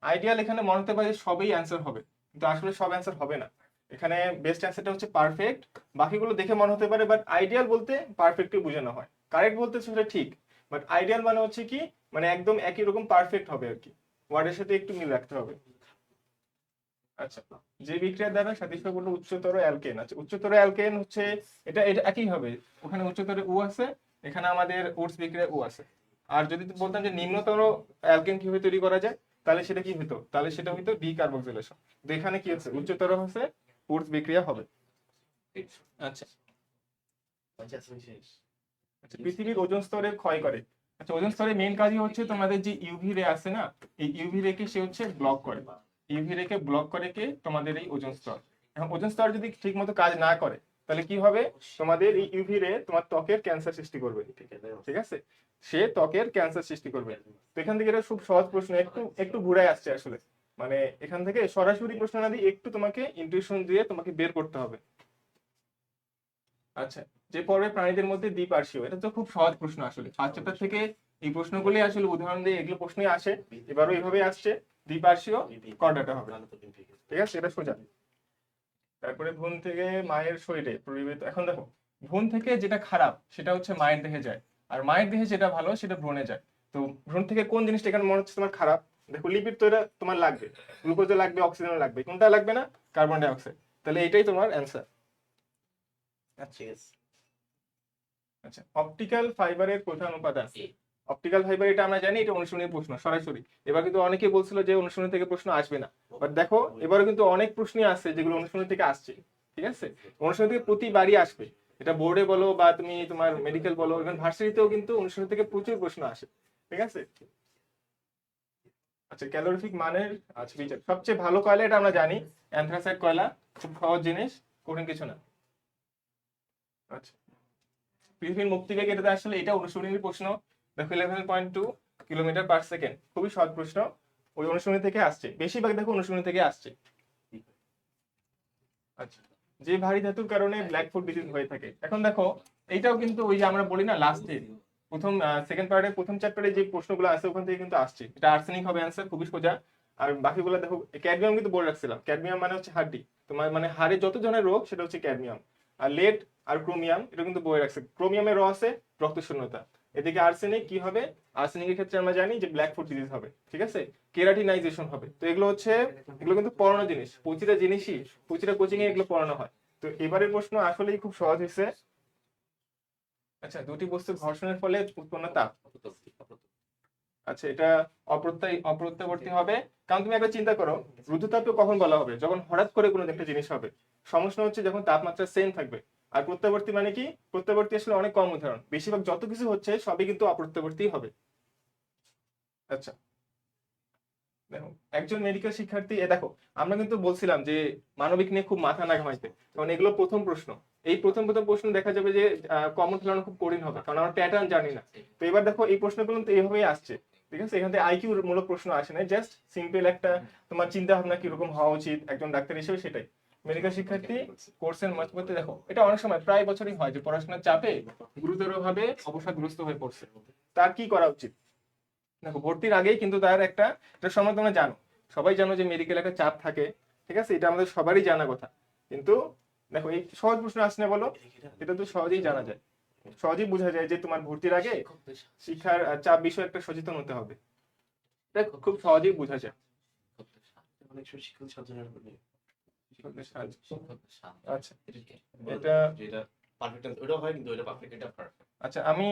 আইডিয়াল এখানে মনে হতে পারে সবই অ্যান্সার হবে, কিন্তু আসলে সব অ্যান্সার হবে না, এখানে বেস্ট অ্যান্সারটা হচ্ছে পারফেক্ট, বাকিগুলো দেখে মনে হতে পারে, বাট আইডিয়াল বলতে পারফেক্টই বোঝানো হয়, কারেক্ট বলতে সেটা ঠিক, বাট আইডিয়াল মানে হচ্ছে কি, মানে একদম একই রকম পারফেক্ট হবে আর কি, ওয়ার্ডের সাথে একটু মিল রাখতে হবে। আচ্ছা, যে বিক্রিয়ার দ্বারা সাদৃশ্যপূর্ণ উচ্চতর অ্যালকেন, আচ্ছা উচ্চতর অ্যালকেন হচ্ছে এটা এটা একই হবে, ওখানে উচ্চতর উ আছে, এখানে আমাদের উডস বিক্রিয়া উ আছে। আর যদি বলতাম যে নিম্নতর অ্যালকেন কিভাবে তৈরি করা যায়, তাহলে সেটা কি হতো, তাহলে সেটা হইতো ডি কার্বক্সিলেশন। তো এখানে কি হচ্ছে, উচ্চতর হচ্ছে উডস বিক্রিয়া হবে। আচ্ছা আচ্ছা, পৃথিবীর ওজোন স্তরে ক্ষয় করে। আচ্ছা, ওজোন স্তরের মেইন কাজই হচ্ছে তোমাদের যে ইউভি রে আছে না, এই ইউভি রে কে সে হচ্ছে ব্লক করে, ইউভি রে কে ব্লক করে কে তোমাদের এই ওজোন স্তর। এখন ওজোন স্তর যদি ঠিক মতো কাজ না করে, তাহলে কি হবে, তোমাদের এই ইউভি রে তোমার ত্বকের ক্যান্সার সৃষ্টি করবে, ঠিক আছে, সে ত্বকের ক্যান্সার সৃষ্টি করবে। তো এখান থেকে এটা খুব সহজ প্রশ্ন, একটু একটু ঘুরাই আসছে আসলে, মানে এখান থেকে সরাসরি প্রশ্ন না দিয়ে একটু তোমাকে ইনটিউশন দিয়ে তোমাকে বের করতে হবে। আচ্ছা, যে পর্বে প্রাণীদের মধ্যে দ্বিপার্শ্বীয়, এটা তো খুব সহজ প্রশ্ন আসলে, ফার্স্ট চ্যাপ্টার থেকে এই প্রশ্নগুলি আসলে উদাহরণ দিয়ে এগুলো প্রশ্নই আসে, এবারও এইভাবে আসছে, দ্বিপার্শ্বীয় কর্ডাটা হবে, ঠিক আছে, এটা সোজা। তারপরে ভ্রূণ থেকে মায়ের শরীরে পরিবেশ, এখন দেখো ভ্রূণ থেকে যেটা খারাপ সেটা হচ্ছে মায়ের দেহে যায়, আর মায়ের দেহে যেটা ভালো সেটা ভ্রূণে যায়। তো ভ্রূণ থেকে কোন জিনিসটা এখানে মনে হচ্ছে তোমার খারাপ, দেখো লিপিড তো এটা তোমার লাগবে, গ্লুকোজও লাগবে, অক্সিজেনও লাগবে, কোনটা লাগবে না, কার্বন ডাই অক্সাইড, তাহলে এটাই তোমার অ্যান্সার। আচ্ছা, অপটিক্যাল ফাইবারের প্রধান উপাদান, অপটিক্যাল ফাইবার এটা আমরা জানি, এটা অনুশীলনী প্রশ্ন সরাসরি। এবার কিন্তু অনেকে বলছিল যে অনুশীলনী থেকে প্রশ্ন আসবে না, বাট দেখো এবারে কিন্তু অনেক প্রশ্নই আসছে যেগুলো অনুশীলনী থেকে আসছে, ঠিক আছে, অনুশীলনী থেকে প্রতিবারই আসবে, এটা বোর্ডে বলো বা তুমি তোমার মেডিকেল বলো, ইভেন ভার্সিটিতেও কিন্তু অনুশীলনী থেকে প্রচুর প্রশ্ন আসে, ঠিক আছে। আচ্ছা, ক্যালোরিফিক মানের আচ্ছা বিচার, সবচেয়ে ভালো কয়লা এটা আমরা জানি, অ্যানথ্রাসাইট কয়লা, খুব সহজ জিনিস, কঠিন কিছু না। আচ্ছা, পৃথিবীর মুক্তিবেগ, এটা আসলে এটা অনুশীলনী প্রশ্ন, দেখো 11.2 কিলোমিটার পার সেকেন্ড, খুবই সহজ প্রশ্ন, ওই অনুশীলনী থেকে আসছে, বেশিরভাগ দেখো অনুশীলনী থেকে আসছে। আচ্ছা, যে ভারী ধাতুর কারণে ব্ল্যাক ফুড ডিজিজ হয়ে থাকে, এখন দেখো এইটাও কিন্তু ওই যে আমরা বলি না লাস্টে প্রথম সেকেন্ড পার্টের প্রথম চ্যাপ্টারে যে প্রশ্নগুলো আছে ওখান থেকে কিন্তু আসছে, এটা আর্সেনিক হবে অ্যান্সার, খুবই সোজা। আর বাকিগুলো দেখো, ক্যাডমিয়াম কিন্তু বলে রাখছিলাম, ক্যাডমিয়াম মানে হচ্ছে হাড্ডি, তোমার মানে হাড়ে যত ধরনের রোগ সেটা হচ্ছে ক্যাডমিয়াম। আর লেড আর ক্রোমিয়াম এটা কিন্তু বলে রাখছে, ক্রোমিয়ামের র আছে রক্ত শূন্যতা, এদিকে আর্সেনিক কি হবে, আর্সেনিকের ক্ষেত্রে আমরা জানি যে ব্ল্যাক ফুড ডিজিজ হবে, ঠিক আছে, কেরাটিনাইজেশন হবে। তো এগুলো হচ্ছে, এগুলো কিন্তু পড়ানো জিনিস, প্রতিটা জিনিসই প্রতিটা কোচিং এ এগুলো পড়ানো হয়। তো এবারের প্রশ্ন আসলেই খুব সহজ হয়েছে। আচ্ছা, দুটি বস্তুর ঘর্ষণের ফলে উৎপন্ন তাপ, আচ্ছা এটা অপ্রত্যাবর্তী হবে, কারণ তুমি একবার চিন্তা করো, রুদ্ধতাপকে কখন বলা হবে, যখন হঠাৎ করে কোনো একটা জিনিস হবে, সমস্যা হচ্ছে যখন তাপমাত্রা সেম থাকবে। আর প্রত্যাবর্তী মানে কি, প্রত্যাবর্তী আসলে অনেক কম উদাহরণ, বেশিরভাগ যত কিছু হচ্ছে সবই কিন্তু অপ্রত্যাবর্তী হবে। আচ্ছা দেখো, একজন মেডিকেল শিক্ষার্থী, দেখো আমরা কিন্তু বলছিলাম যে মানবিক নিয়ে খুব মাথা না ঘামাইতে, কারণ এগুলো প্রথম প্রশ্ন, এই প্রথম প্রশ্ন দেখা যাবে যে কমন ফেলানো খুব কঠিন হবে, কারণ আমরা প্যাটার্ন জানি না। তো এবার দেখো এই প্রশ্নগুলো তো এইভাবেই আসছে, ঠিক আছে, এখান থেকে আইকিউ মূলক প্রশ্ন আসে না, জাস্ট সিম্পল একটা তোমার চিন্তা ভাবনা কিরকম হওয়া উচিত একজন ডাক্তার হিসেবে, সেটাই। মেডিকেল শিক্ষার্থী কোর্সের মধ্যে দেখো, এটা অনেক সময় প্রায় বছরই হয় যে পড়াশোনার চাপে গুরুতরভাবে অবসাদগ্রস্ত হয়ে পড়ছে, তার কি করা উচিত। দেখো ভর্তির আগেই কিন্তু তার একটা, এটা সময় তোমরা জানো, সবাই জানো যে মেডিকেল একটা চাপ থাকে, ঠিক আছে, এটা আমাদের সবারই জানা কথা, কিন্তু দেখো এই সহজ প্রশ্ন আসছে না বলো, এটা তো সহজেই জানা যায়, সহজেই বোঝা যায় যে তোমার ভর্তির আগে শিক্ষার চাপ বিষয়ে একটা সচেতন হতে হবে, এটা খুব সহজেই বোঝা যায়। আচ্ছা, এটা আচ্ছা, আমি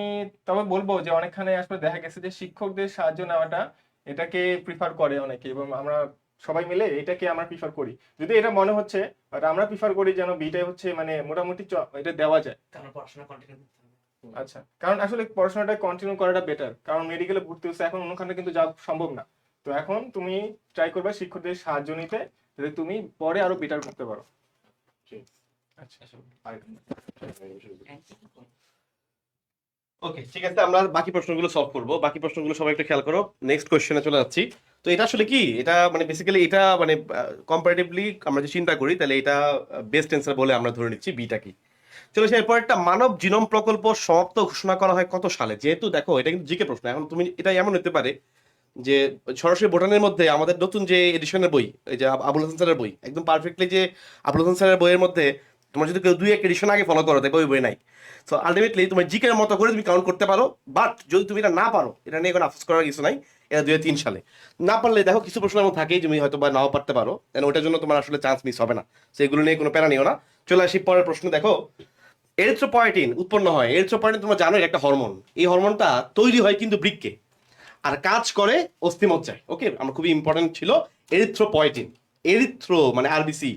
তবে বলবো যে অনেকখানে আসলে দেখা গেছে যে শিক্ষকদের সাহায্য নেওয়াটা এটাকে প্রিফার করে অনেকে, এবং আমরা সবাই মিলে এটাকে আমরা প্রিফার করি, যদি এটা মনে হচ্ছে, বাট আমরা প্রিফার করি যেন বিটাই হচ্ছে মানে মোটামুটি এটা দেওয়া যায়। আচ্ছা, কারণ আসলে পড়াশোনাটা কন্টিনিউ করাটা বেটার, কারণ মেডিকেলে ভর্তি হচ্ছে এখন অন্যখানে কিন্তু যাওয়া সম্ভব না। তো এখন তুমি ট্রাই করবে শিক্ষকদের সাহায্য নিতে, যাতে তুমি পরে আরো বেটার করতে পারো। আচ্ছা, ওকে, ঠিক আছে, আমরা বাকি প্রশ্নগুলো সলভ করব, বাকি প্রশ্নগুলো সবাই একটু খেয়াল করো, নেক্সট কোশ্চেনে চলে যাচ্ছি। তো এটা আসলে কি, এটা মানে বেসিক্যালি এটা মানে কম্পারেটিভলি আমরা যে চিন্তা করি তাহলে এটা বেস্ট অ্যান্সার বলে আমরা ধরে নিচ্ছি বিটা কি। চলো এরপর একটা মানব জিনোম প্রকল্প সমাপ্ত ঘোষণা করা হয় কত সালে, যেহেতু দেখো এটা কিন্তু জিকে প্রশ্ন, এখন তুমি এটা এমন হতে পারে যে সরাসরি বোটানের মধ্যে আমাদের নতুন যে এডিশনের বই, এই যে আবুল হাসান স্যারের বই, একদম পারফেক্টলি যে আবুল হাসান স্যারের বইয়ের মধ্যে তোমার যদি কেউ 2-1 এডিশন আগে ফলো করো দেখবে ওই বই নাই। সো আলটিমেটলি তোমার জিকের মতো করে তুমি কাউন্ট করতে পারো, বাট যদি তুমি এটা না পারো, এটা নিয়ে কোনো আফসোস করার কিছু নাই। এটা 2003 সালে না পারলে দেখো কিছু প্রশ্ন এমন থাকেই তুমি হয়তো বা নাও পারতে পারো, দেন ওটার জন্য তোমার আসলে চান্স মিস হবে না। সো এগুলো নিয়ে কোনো প্যারা নিও না। চলে আসি পরের প্রশ্ন। দেখো এরিথ্রোপয়েটিন উৎপন্ন হয়। এরিথ্রোপয়েটিন তোমরা জানো এটা একটা হরমোন। এই হরমোনটা তৈরি হয় কিন্তু বৃক্কে, আর কাজ করে অস্থিমজ্জায়। ওকে, আমার খুবই ইম্পর্টেন্ট ছিল এরিথ্রোপয়েটিন। এরিথ্রো মানে আরবিসি,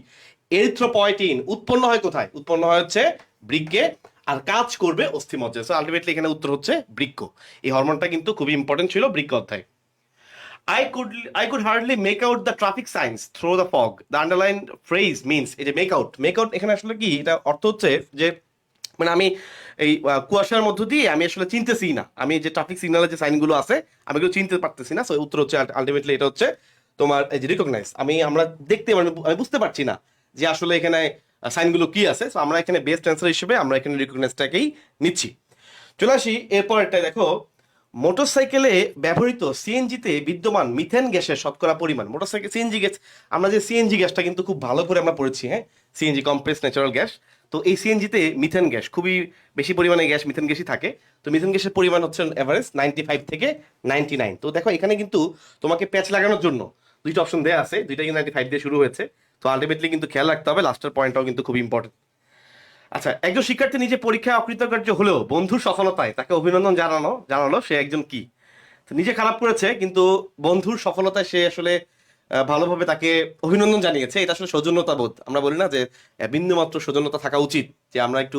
এরিথ্রোপয়েটিন উৎপন্ন হয় কোথায়? উৎপন্ন হয় হচ্ছে বৃক্কে, আর কাজ করবে অস্থিমজ্জায়। সো আলটিমেটলি এখানে উত্তর হচ্ছে বৃক্ক। এই হরমোনটা কিন্তু খুবই ইম্পর্টেন্ট ছিল বৃক্ক অধ্যায়। I could hardly make out the traffic signs through the fog. The underlined phrase means এই যে make out এখানে আসলে কি, এটা অর্থ হচ্ছে যে মানে আমি এই কুয়াশার মধ্য দিয়ে আমি আসলে চিনতেছি না, আমি যে ট্রাফিক সিগন্যালের যে সাইনগুলো আছে আমি এগুলো চিনতে পারতেছি না। সো উত্তর হচ্ছে আলটিমেটলি এটা হচ্ছে তোমার এই যে রিকগনাইজ। আমরা দেখতে মানে আমি বুঝতে পারছি না যে আসলে এখানে সাইনগুলো কি আছে। সো আমরা এখানে বেস্ট অ্যান্সার হিসেবে আমরা এখানে রিকগনাইজটাকেই নিচ্ছি। চলে আসি এরপর একটা। দেখো মোটরসাইকেলে ব্যবহৃত সিএনজিতে বিদ্যমান মিথেন গ্যাসের শতকরা পরিমাণ। মোটরসাইকেল সিএনজি গ্যাস, আমরা যে সিএনজি গ্যাসটা কিন্তু খুব ভালো করে আমরা পড়েছি, হ্যাঁ, সিএনজি কমপ্রেস ন্যাচারাল গ্যাস। তো এই সিএনজিতে মিথেন গ্যাস খুবই বেশি পরিমাণে গ্যাস মিথেন গ্যাসই থাকে। তো মিথেন গ্যাসের পরিমাণ হচ্ছে এভারেজ 95 থেকে 99। তো দেখো এখানে কিন্তু তোমাকে প্যাচ লাগানোর জন্য দুইটা অপশন দেওয়া আছে, দুইটা কিন্তু 95 দিয়ে শুরু হয়েছে। তো আলটিমেটলি কিন্তু খেয়াল রাখতে হবে, লাস্টের পয়েন্টটাও কিন্তু খুব ইম্পর্টেন্ট। আচ্ছা, একজন শিক্ষার্থী নিজে পরীক্ষায় অকৃতকার্য হলেও বন্ধুর সফলতায় তাকে অভিনন্দন জানালো সে একজন কি? তো নিজে খারাপ করেছে কিন্তু বন্ধুর সফলতায় সে আসলে ভালোভাবে তাকে অভিনন্দন জানিয়েছে। এটা আসলে সৌজন্যতা বোধ। আমরা বলি না যে বিন্দুমাত্র সৌজন্যতা থাকা উচিত, যে আমরা একটু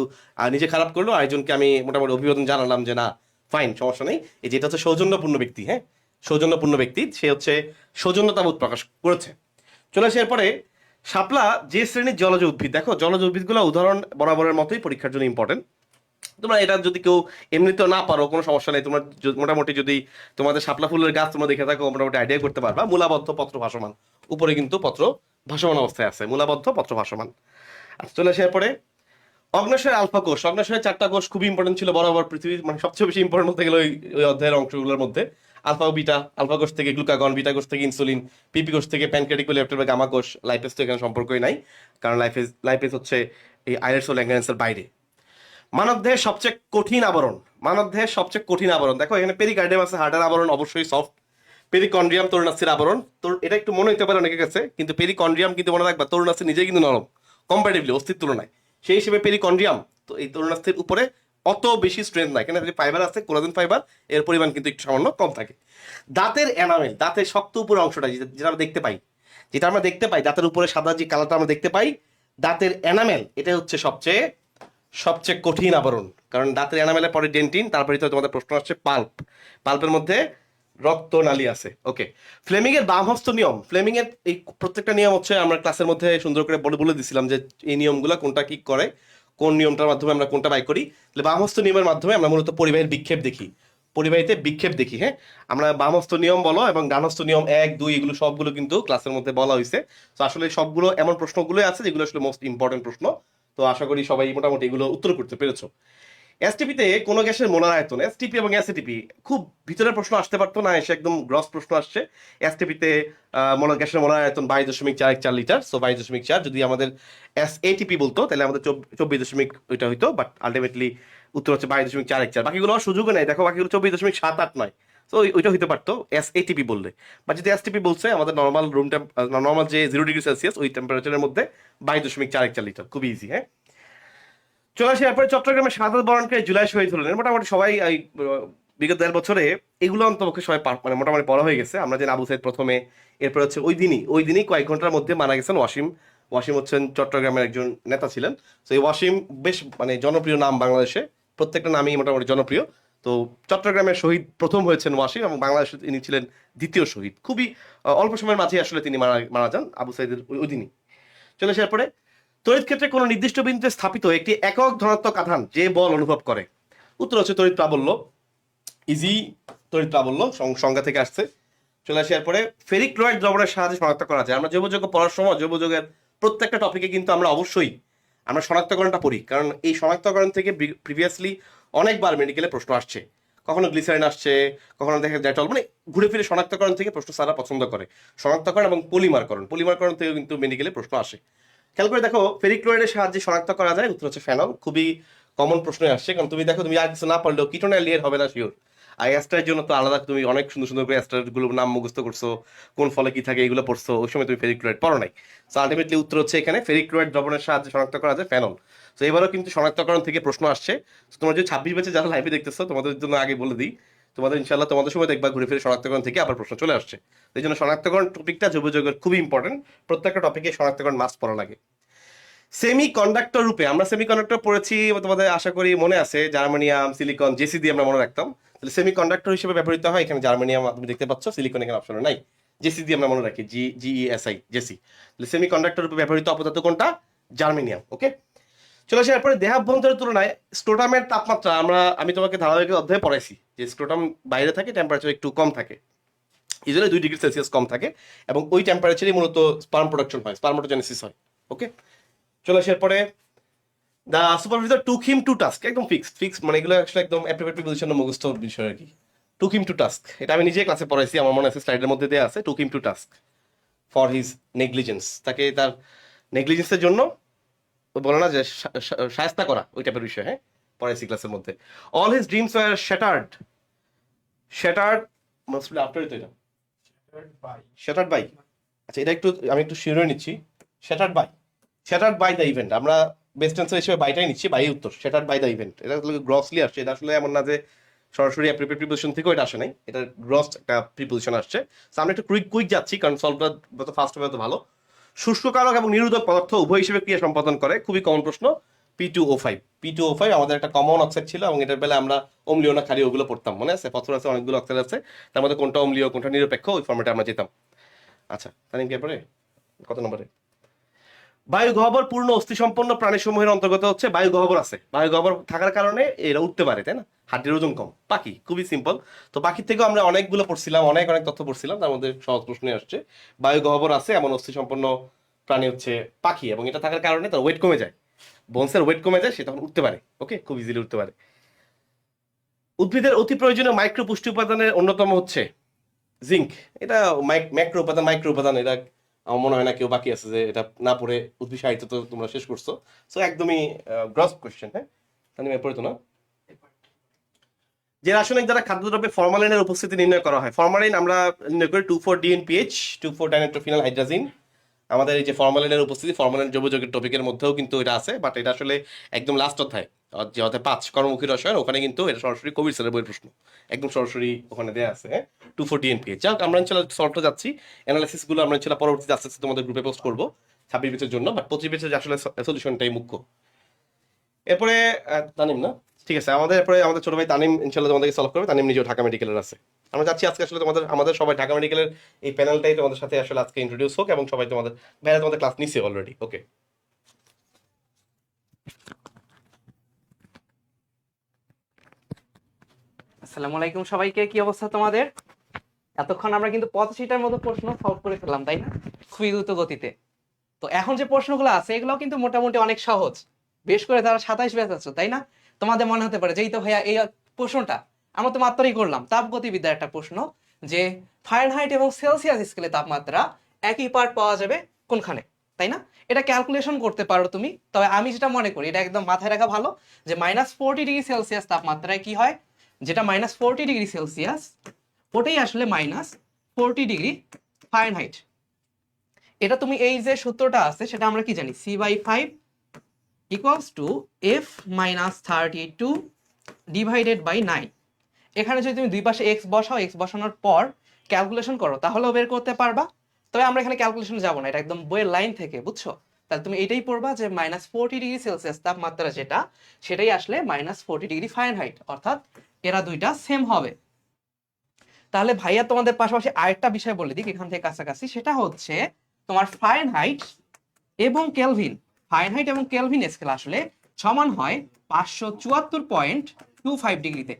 নিজে খারাপ করলো আরেকজনকে আমি মোটামুটি অভিনন্দন জানালাম যে না ফাইন, সমস্যা নেই। এই যেটা হচ্ছে সৌজন্যপূর্ণ ব্যক্তি, হ্যাঁ, সৌজন্যপূর্ণ ব্যক্তি, সে হচ্ছে সৌজন্যতা বোধ প্রকাশ করেছে। চলে আসে এরপরে শাপলা যে শ্রেণীর জলজ উদ্ভিদ। দেখো জলজ উদ্ভিদগুলো উদাহরণ বরাবরের মতোই পরীক্ষার জন্য ইম্পর্টেন্ট। তোমরা এটা যদি কেউ এমনিতেও না পারো কোনো সমস্যা নেই, তোমরা মোটামুটি যদি তোমাদের শাপলা ফুলের গাছ তোমরা দেখে থাকো মোটামুটি আইডিয়া করতে পারবা। মূলাবদ্ধ পত্র ভাসমান, উপরে কিন্তু পত্র ভাসমান অবস্থায় আছে, মূলাবদ্ধ পত্র ভাসমান। আচ্ছা, চলে আসে এরপরে অগ্ন্যাশয়ের আলফা কোষ। অগ্ন্যাশয়ের 4টা কোষ খুবই ইম্পর্টেন্ট ছিল বরাবর পৃথিবীর মানে সবচেয়ে বেশি ইম্পর্টেন্ট বলতে গেলে ওই অধ্যায়ের অংশগুলোর মধ্যে আলফা ও বিটা। আলফা কোষ থেকে গ্লুকাগন, বিটা কোষ থেকে ইনসুলিন, পিপি কোষ থেকে প্যানক্রিয়াটিক লেপ্টের বা গামা কোষ। লাইপেজ তো এখানে সম্পর্কই নাই, কারণ লাইপেজ হচ্ছে এই আইলেটস ও ল্যাঙ্গারেন্সের বাইরে। মানবদেহের সবচেয়ে কঠিন আবরণ। মানবদেহের সবচেয়ে কঠিন আবরণ, দেখো এখানে পেরিকার্ডিয়াম আছে, হার্টের আবরণ অবশ্যই সফট। পেরিকন্ড্রিয়াম তরুণাস্থির আবরণ। তোর এটা একটু মনে হতে পারে অনেকের কাছে, কিন্তু পেরিকন্ড্রিয়াম কিন্তু মনে রাখবা তরুণাস্থি নিজেই কিন্তু নরম কম্পারেটিভলি অস্থির তুলনায়। সেই হিসেবে পেরিকন্ড্রিয়াম তো এই তরুণাস্থির উপরে অত বেশি স্ট্রেংথ নাই, কেন ফাইবার আছে, কোলাজেন ফাইবার, এর পরিমাণ কিন্তু একটু সামান্য কম থাকে। দাঁতের এনামেল, দাঁতের শক্ত উপরে অংশটা যেটা আমরা দেখতে পাই, দাঁতের উপরে সাদা যে কালারটা আমরা দেখতে পাই, দাঁতের এনামেল, এটা হচ্ছে সবচেয়ে কঠিন আবরণ। কারণ দাঁতের এনামেলের পরে ডেন্টিন, তারপরে তো তোমাদের প্রশ্ন আসছে পাল্পের মধ্যে রক্তনালী আছে। ওকে, ফ্লেমিং এর বামহস্ত নিয়ম। ফ্লেমিং এর এই প্রত্যেকটা নিয়ম হচ্ছে আমরা ক্লাসের মধ্যে সুন্দর করে বলে দিছিলাম যে এই নিয়মগুলো কোনটা কি করে, কোন নিয়মটার মাধ্যমে আমরা কোনটা বাই করি। তাহলে বামহস্ত নিয়মের মাধ্যমে আমরা মূলত পরিবাহীর বিক্ষেপ দেখি, পরিবাহীতে বিক্ষেপ দেখি। হ্যাঁ, আমরা বামহস্ত নিয়ম বলো এবং ডানহস্ত নিয়ম 1, 2 এগুলো সবগুলো কিন্তু ক্লাসের মধ্যে বলা হয়েছে। তো আসলে সবগুলো এমন প্রশ্নগুলোই আছে যেগুলো আসলে মোস্ট ইম্পর্টেন্ট প্রশ্ন। তো আশা করি সবাই মোটামুটি এগুলো উত্তর করতে পেরেছো। এসটিপিতে কোনো গ্যাসের মোলার আয়তন। এসটিপি এবং এসএটিপি খুব ভিতরের প্রশ্ন আসতে পারতো না, এসে একদম গ্রস প্রশ্ন আসছে। এসটিপিতে গ্যাসের মোলার আয়তন 22.414 লিটার। সো 22.4, যদি আমাদের এসএটিপি বলতো তাহলে আমাদের 24 ওইটা হইতো, বাট আলটিমেটলি উত্তর হচ্ছে 22.414। বাকিগুলো সুযোগও নেই, দেখো বাকিগুলো 24.78 নয়। তো ওইটা হইতে পারতো এসএটিপি বললে, বা যদি এসটিপি বলছে আমাদের নর্মাল নর্মাল যে 0°C ওই টেম্পারেচারের মধ্যে 22.414 লিটার, খুবই ইজি। হ্যাঁ, চলে আসে এরপরে চট্টগ্রামের শাহাদাত বরণকে জুলাই শহীদ হলেন। মোটামুটি সবাই বিগত 1.5 বছরে এগুলো অন্তপক্ষে সবাই মানে মোটামুটি পড়া হয়ে গেছে। আমরা যে আবু সাইদ প্রথমে, এরপর হচ্ছে ওই দিনই কয়েক ঘন্টার মধ্যে মারা গেছেন ওয়াসিম হচ্ছেন চট্টগ্রামের একজন নেতা ছিলেন। তো এই ওয়াসিম বেশ মানে জনপ্রিয় নাম বাংলাদেশে, প্রত্যেকটা নামই মোটামুটি জনপ্রিয়। তো চট্টগ্রামের শহীদ প্রথম হয়েছেন ওয়াসিম, এবং বাংলাদেশে তিনি ছিলেন দ্বিতীয় শহীদ। খুবই অল্প সময়ের মাঝে আসলে তিনি মারা যান আবু সাইদের ওই দিনই। চলে আসে এরপরে তড়িৎ ক্ষেত্রে কোনো নির্দিষ্ট বিন্দুতে স্থাপিত একটি একক ধনাত্মক আধান যে বল অনুভব করে। উত্তর হচ্ছে তড়িৎ প্রাবল্য। ইজি, তড়িৎ প্রাবল্য সংজ্ঞা থেকে আসছে। চলে আসে এরপরে ফেরিক ক্লোরাইড দ্রবণের সাহায্যে শনাক্ত করা যায়। আমরা জৈবযৌগ পড়ার সময় জৈবযৌগের প্রত্যেকটা টপিকে কিন্তু আমরা অবশ্যই আমরা শনাক্তকরণটা পড়ি, কারণ এই শনাক্তকরণ থেকে প্রিভিয়াসলি অনেকবার মেডিকেলে প্রশ্ন আসছে। কখনো গ্লিসারিন আসছে, কখনো দেখা ডেটল, মানে ঘুরে ফিরে শনাক্তকরণ থেকে প্রশ্ন সারা পছন্দ করে। শনাক্তকরণ এবং পলিমারকরণ থেকেও কিন্তু মেডিকেলে প্রশ্ন আসে। খেয়াল করে দেখো ফেরিক ক্লোরাইডের সাহায্যে শনাক্ত করা যায়, উত্তর হচ্ছে ফেনল। খুবই কমন প্রশ্ন আসছে, কারণ তুমি দেখো তুমি আর কিছু না পারলেও কিটোন অ্যালডিহাইড হবে না শিওর। আর অ্যাস্টারের জন্য তো আলাদা তুমি অনেক সুন্দর সুন্দর করে অ্যাস্টার গুলোর নাম মুখস্থ করছো, কোন ফলে কি থাকে এগুলো পড়ছো, ওই সময় তুমি ফেরিক ক্লোরাইড পড়ো নাই। সো আলটিমেটলি উত্তর হচ্ছে এখানে ফেরিক ক্লোরাইড দ্রবণের সাহায্যে শনাক্ত করা যায় ফেনল। তো এবারও কিন্তু শনাক্তকরণ থেকে প্রশ্ন আসছে। তো তোমরা যে 26 ব্যাচে যারা লাইভে দেখতেছো তোমাদের জন্য আগে বলে দিই, তোমাদের ইনশাআল্লাহ তোমাদের সময় দেখবা ঘুরে ফিরে শনাক্তকরণ থেকে আবার প্রশ্ন চলে আসছে। এই জন্য শনাক্তকরণ টপিকটা যোগাযোগের খুবই ইম্পর্টেন্ট, প্রত্যেকটা টপিকে শনাক্তকরণ মাস্ট পড়া লাগে। সেমি কন্ডাক্টর রূপে আমরা সেমি কন্ডাক্টর পড়েছি, তোমাদের আশা করি মনে আছে, জার্মানিয়াম, সিলিকন, জেসি দিয়ে আমরা মনে রাখতাম। তাহলে সেমি কন্ডাক্টর হিসেবে ব্যবহৃত হয় এখানে জার্মানিয়াম, তুমি দেখতে পাচ্ছ, সিলিকন এখানে অপশনে নাই, জেসি দিয়ে আমরা মনে রাখি, জিইএসআই জেসি। তাহলে সেমি কন্ডাক্টর রূপে ব্যবহৃত অপদার্থ কোনটা? জার্মানিয়াম। ওকে, চলে আসে এরপরে দেহাভ্যন্তরের তুলনায় স্ক্রোটামের তাপমাত্রা আমি তোমাকে ধারাবাহিক অধ্যায়ে পড়াইছি যে স্ক্রোটাম বাইরে থাকে, টেম্পারেচার একটু কম থাকে, ইউজুয়ালি 2 ডিগ্রি সেলসিয়াস কম থাকে, এবং ওই টেম্পারেচারই মূলত স্পার্ম প্রোডাকশন হয়, স্পার্মোটোজেনেসিস হয়। ওকে, চলে আসে এরপরে the supervisor took him to task, একদম ফিক্সড, মানে এগুলো আসলে একদম অ্যাপ্রোপ্রিয়েট প্রিপোজিশন মুখস্থ বিষয় আর কি। টুক হিম টু টাস্ক, এটা আমি নিজে ক্লাসে পড়াইছি, আমার মনে আছে স্লাইডের মধ্যে দেওয়া আছে। Took him to task for his negligence, তাকে তার নেগলিজেন্সের জন্য বলে না যে শায়েস্তা করা, ওই টাইপের বিষয়, হ্যাঁ, পড়াইছি ক্লাসের মধ্যে। All his dreams were shattered mostly after তো এটা শ্যাটার্ড বাই, আচ্ছা এটা আমি একটু শিওর নিচ্ছি, শ্যাটার্ড বাই দ্য ইভেন্ট, আমরা বেস্ট অ্যান্সার হিসেবে বাইটাই নিচ্ছি, বাই উত্তর, শ্যাটার্ড বাই দ্য ইভেন্ট। এটা গ্রসলি আসছে, এটা আসলে এমন না যে সরাসরি অ্যাপ্রোপ্রিয়েট প্রিপোজিশন থেকেও এটা আসে নাই, এটা গ্রস একটা প্রিপোজিশন আসছে। সো আমরা একটু কুইক যাচ্ছি, কারণ সলভটা যত ফাস্ট হবে তত ভালো। শুষ্ককারক এবং নিরোধক পদার্থ উভয় হিসেবে ক্রিয়া সম্পাদন করে, খুবই কমন প্রশ্ন। P2O5 আমাদের একটা কমন অক্সাইড ছিল, এবং এটার বেলা আমরা অম্লীয় না ক্ষারীয় ওগুলো পড়তাম, মনে আছে? ফসফরাসে অনেকগুলো অক্সাইড আছে, তার মধ্যে কোনটা অম্লীয় কোনটা নিরপেক্ষ, ওই ফর্মেটে আমরা যেতাম। আচ্ছা, তাহলে কি পরে কত নম্বরে? বায়ু গহ্বর পূর্ণ অস্থি সম্পন্ন প্রাণী সমূহের অন্তর্গত হচ্ছে। বায়ু গহ্বর আছে, বায়ু গহ্বর থাকার কারণে এরা উঠতে পারে, তাই না? হাড্ডির ওজন কম। পাখি খুবই সিম্পল। তো পাখির থেকেও আমরা অনেকগুলো পড়ছিলাম, অনেক তথ্য পড়ছিলাম, তার মধ্যে সহজ প্রশ্নই আসছে। বায়ু গহ্বর আছে এমন অস্থি সম্পন্ন প্রাণী হচ্ছে পাখি, এবং এটা থাকার কারণে তার ওয়েট কমে যায়, বোনসের ওয়েট কমে যায়, সে তখন উঠতে পারে। ওকে, খুব ইজিলি উঠতে পারে। উদ্ভিদের অতি প্রয়োজনীয় মাইক্রো পুষ্টি উপাদানের অন্যতম হচ্ছে জিঙ্ক। এটা মাইক্রো উপাদান, এটা আমার মনে হয় না কেউ বাকি আছে যে এটা না পড়ে উদ্ভিদ সাহিত্য তো তোমরা শেষ করছো। সো একদমই গ্রস কোয়েশ্চেন, হ্যাঁ, তাহলে এরপরে তো না। যে রাসায়নিক দ্বারা খাদ্যদ্রব্যে ফরমালিনের উপস্থিতি নির্ণয় করা হয়, ফরমালিন আমরা নির্ণয় করি 2,4-DNPH, 2,4-ডাইনাইট্রোফিনাল হাইড্রাজিন। আমাদের এই যে ফরমালিনের উপস্থিতি, ফরমালিন যৌগযৌগের টপিকের মধ্যেও কিন্তু এটা আছে, বাট এটা আসলে একদম লাস্ট অধ্যায়, যে অধ্যায় 5 কর্মমুখী রসায়ন, ওখানে কিন্তু এটা সরাসরি কবির স্যারের বইয়ের প্রশ্ন, একদম সরাসরি ওখানে দেওয়া আছে। 2,4-DNPH। যাক, আমরা ইনশাআল্লাহ সলভটা যাচ্ছি, অ্যানালাইসিস গুলো আমরা ইনশাআল্লাহ পরবর্তীতে আস্তে আস্তে তোমাদের গ্রুপে পোস্ট করবো 26 ব্যাচের জন্য, বাট 25 ব্যাচের আসলে সলিউশনটাই মুখ্য। এরপরে তানিম না, ঠিক আছে, আমাদের ছোট ভাই তানিম ইনশাআল্লাহ তোমাদেরকে সলভ করবে। তানিম নিজেও ঢাকা মেডিকেলের আছে। আমরা যাচ্ছি আজকে আসলে আমাদের সবাই ঢাকা মেডিকেলের এই প্যানেলটাই তোমাদের সাথে আসলে আজকে ইন্ট্রোডিউস হোক, এবং সবাই তোমাদের ক্লাস নিচ্ছে অলরেডি। ওকে, আসসালামু আলাইকুম সবাইকে, কি অবস্থা তোমাদের? এতক্ষণ আমরা কিন্তু 85টার মতো প্রশ্ন সলভ করে ফেললাম, তাই না? খুবই দ্রুত গতিতে। তো এখন যে প্রশ্নগুলো আছে এগুলো কিন্তু মোটামুটি অনেক সহজ, বেশ করে তারা 27 ব্যাচ আছে, তাই না? তোমাদের মনে হতে পারে যে এই তো ভাইয়া এই প্রশ্নটা আমরা তো মাত্রই করলাম, তাপগতিবিদ্যার একটা প্রশ্ন, যে ফারেনহাইট এবং সেলসিয়াস স্কেলে তাপমাত্রা একই পার্ট পাওয়া যাবে কোনখানে, তাই না? এটা ক্যালকুলেশন করতে পারো তুমি। তবে আমি যেটা মনে করি, এটা একদম মাথায় রাখা ভালো, যে -40°C তাপমাত্রায় কি হয়, যেটা -40°C ওটাই আসলে -40°F। এটা তুমি এই যে সূত্রটা আছে সেটা আমরা কি জানি, C/5 = F - 32 / 9। এখানে যদি তুমি দুই পাশে x বসাও, x বসানোর পর ক্যালকুলেশন করো, তাহলেও বের করতে পারবা। তবে আমরা এখানে ক্যালকুলেশন যাব না, এটা একদম বইয়ের লাইন থেকে, বুঝছো? তাহলে তুমি এটাই পড়বা যে -40°C তাপমাত্রা যেটা, সেটাই আসলে -40°F, অর্থাৎ এরা দুইটা সেম হবে। তাহলে ভাইয়া তোমাদের পাশাপাশি আরেকটা বিষয় বলে দিক এখান থেকে কাছাকাছি, সেটা হচ্ছে তোমার ফারেনহাইট এবং কেলভিন স্কেল আসলে সমান হয় 574.25 ডিগ্রিতে।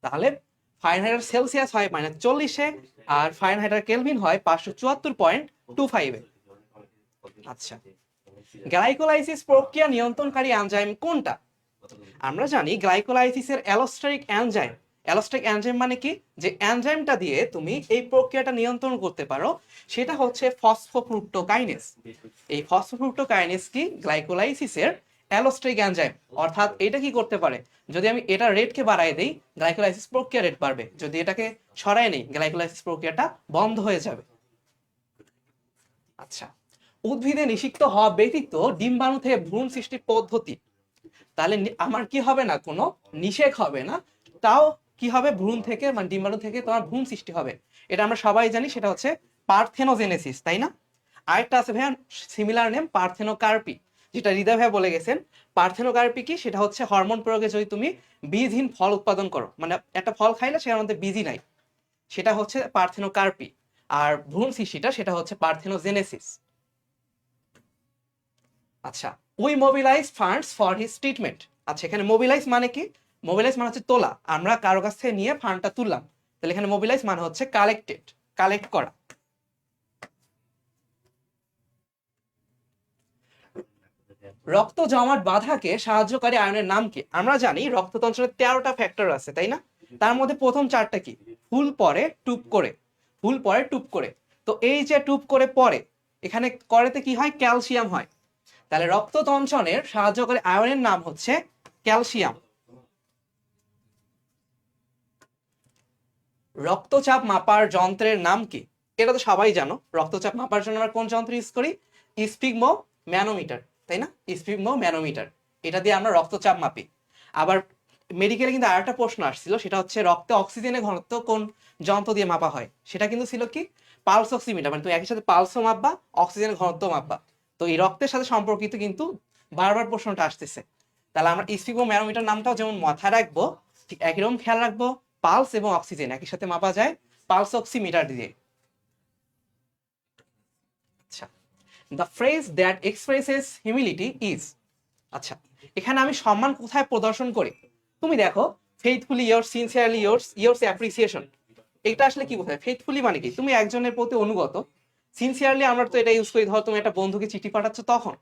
তাহলে ফারেনহাইট আর সেলসিয়াস হয় -40-এ, আর ফারেনহাইট আর কেলভিন হয় 574.25-এ। আচ্ছা, গ্লাইকোলাইসিস প্রক্রিয়া নিয়ন্ত্রণকারী এনজাইম কোনটা? আমরা জানি গ্লাইকোলাইসিসের অ্যালোস্টেরিক এনজাইম অ্যালোস্টিক এনজাইম মানে কি, যে এনজাইমটা দিয়ে তুমি এই প্রক্রিয়াটা নিয়ন্ত্রণ করতে পারো, সেটা হচ্ছে ফসফোফ্রুক্টোকাইনেজ। এই ফসফোফ্রুক্টোকাইনেজ কি গ্লাইকোলাইসিসের অ্যালোস্টিক এনজাইম। অর্থাৎ এটা কি করতে পারে, যদি আমি এটা রেটকে বাড়ায় দেই গ্লাইকোলাইসিস প্রক্রিয়া রেট বাড়বে, যদি এটাকে সরায় নেই গ্লাইকোলাইসিস প্রক্রিয়াটা বন্ধ হয়ে যাবে। আচ্ছা, উদ্ভিদে নিষিক্ত হওয়া ব্যতীত ডিম্বাণু থেকে ভ্রূণ সৃষ্টির পদ্ধতি, তাহলে আমার কি হবে না, কোনো নিষেক হবে না, তাও কি হবে ভ্রূণ থেকে মানে ডিম্বাণু থেকে তোমার ভ্রূণ সৃষ্টি হবে। এটা আমরা সবাই জানি, সেটা হচ্ছে পার্থেনোজেনেসিস, তাই না? আরেকটা আছে ভাইয়া সিমিলার নেম পার্থেনোকার্পি, যেটা হৃদয় ভাইয়া বলে গেছেন। পার্থেনোকার্পি কি, সেটা হচ্ছে হরমোন প্রয়োগে যদি তুমি বীজহীন ফল উৎপাদন করো, মানে একটা ফল খাইলে সেটার মধ্যে বীজই নাই, সেটা হচ্ছে পার্থেনোকার্পি। আর ভ্রূণ সৃষ্টিটা সেটা হচ্ছে পার্থেনোজেনেসিস। আচ্ছা, we mobilise funds for his treatment. আচ্ছা, এখানে মোবিলাইজ মানে কি, মোবিলাইজ মানে হচ্ছে তোলা, আমরা কারো কাছ থেকে নিয়ে ফান্ডটা তুললাম, তাহলে এখানে মোবিলাইজ মানে হচ্ছে কালেক্টেড, কালেক্ট করা। রক্ত জমাট বাঁধাকে সাহায্যকারী আয়নের নাম কি? আমরা জানি রক্ততন্ত্রের 13টা ফ্যাক্টর আছে, তাই না? তার মধ্যে প্রথম 4টা কি, ফুল পরে টুপ করে, ফুল পরে টুপ করে। তো এই যে টুপ করে পরে, এখানে করেতে কি হয়, ক্যালসিয়াম হয়। তাহলে রক্ততঞ্চনের সাহায্যকারী আয়নের নাম হচ্ছে ক্যালসিয়াম। রক্তচাপ মাপার যন্ত্রের নাম কি? এটা তো সবাই জানো, রক্তচাপ মাপার জন্য আমরা কোন যন্ত্র ইউজ করি, স্পিগমো ম্যানোমিটার, তাই না? স্পিগমো ম্যানোমিটার, এটা দিয়ে আমরা রক্তচাপ মাপি। আবার মেডিকেলে কিন্তু আরেকটা প্রশ্ন আসছিল, সেটা হচ্ছে রক্তে অক্সিজেনের ঘনত্ব কোন যন্ত্র দিয়ে মাপা হয়, সেটা কিন্তু ছিল কি পালস অক্সিমিটার, মানে তুমি একই সাথে পালসও মাপবা অক্সিজেনের ঘনত্ব মাপবা। তো এই রক্তের সাথে সম্পর্কিত কিন্তু বারবার প্রশ্নটা আসতেছে। তাহলে আমরা স্পিগমো ম্যানোমিটার নামটাও যেমন মাথায় রাখবো, ঠিক একই রকম খেয়াল রাখবো পালস এবং অক্সিজেন একই সাথে মাপা যায় পালস অক্সিমিটার দিয়ে। আচ্ছা, the phrase that expresses humility is. আচ্ছা, এখানে আমি সম্মান কোথায় প্রদর্শন করি? তুমি দেখো faithfully years, sincerely years, years appreciation, এটা আসলে কি বোঝায়? ফেইথফুলি মানে কি, তুমি একজনের প্রতি অনুগত। সিনসিয়ারলি আমরা তো এটা ইউজ করি, ধরো তুমি একটা বন্ধুকে চিঠি পাঠাচ্ছ তখন।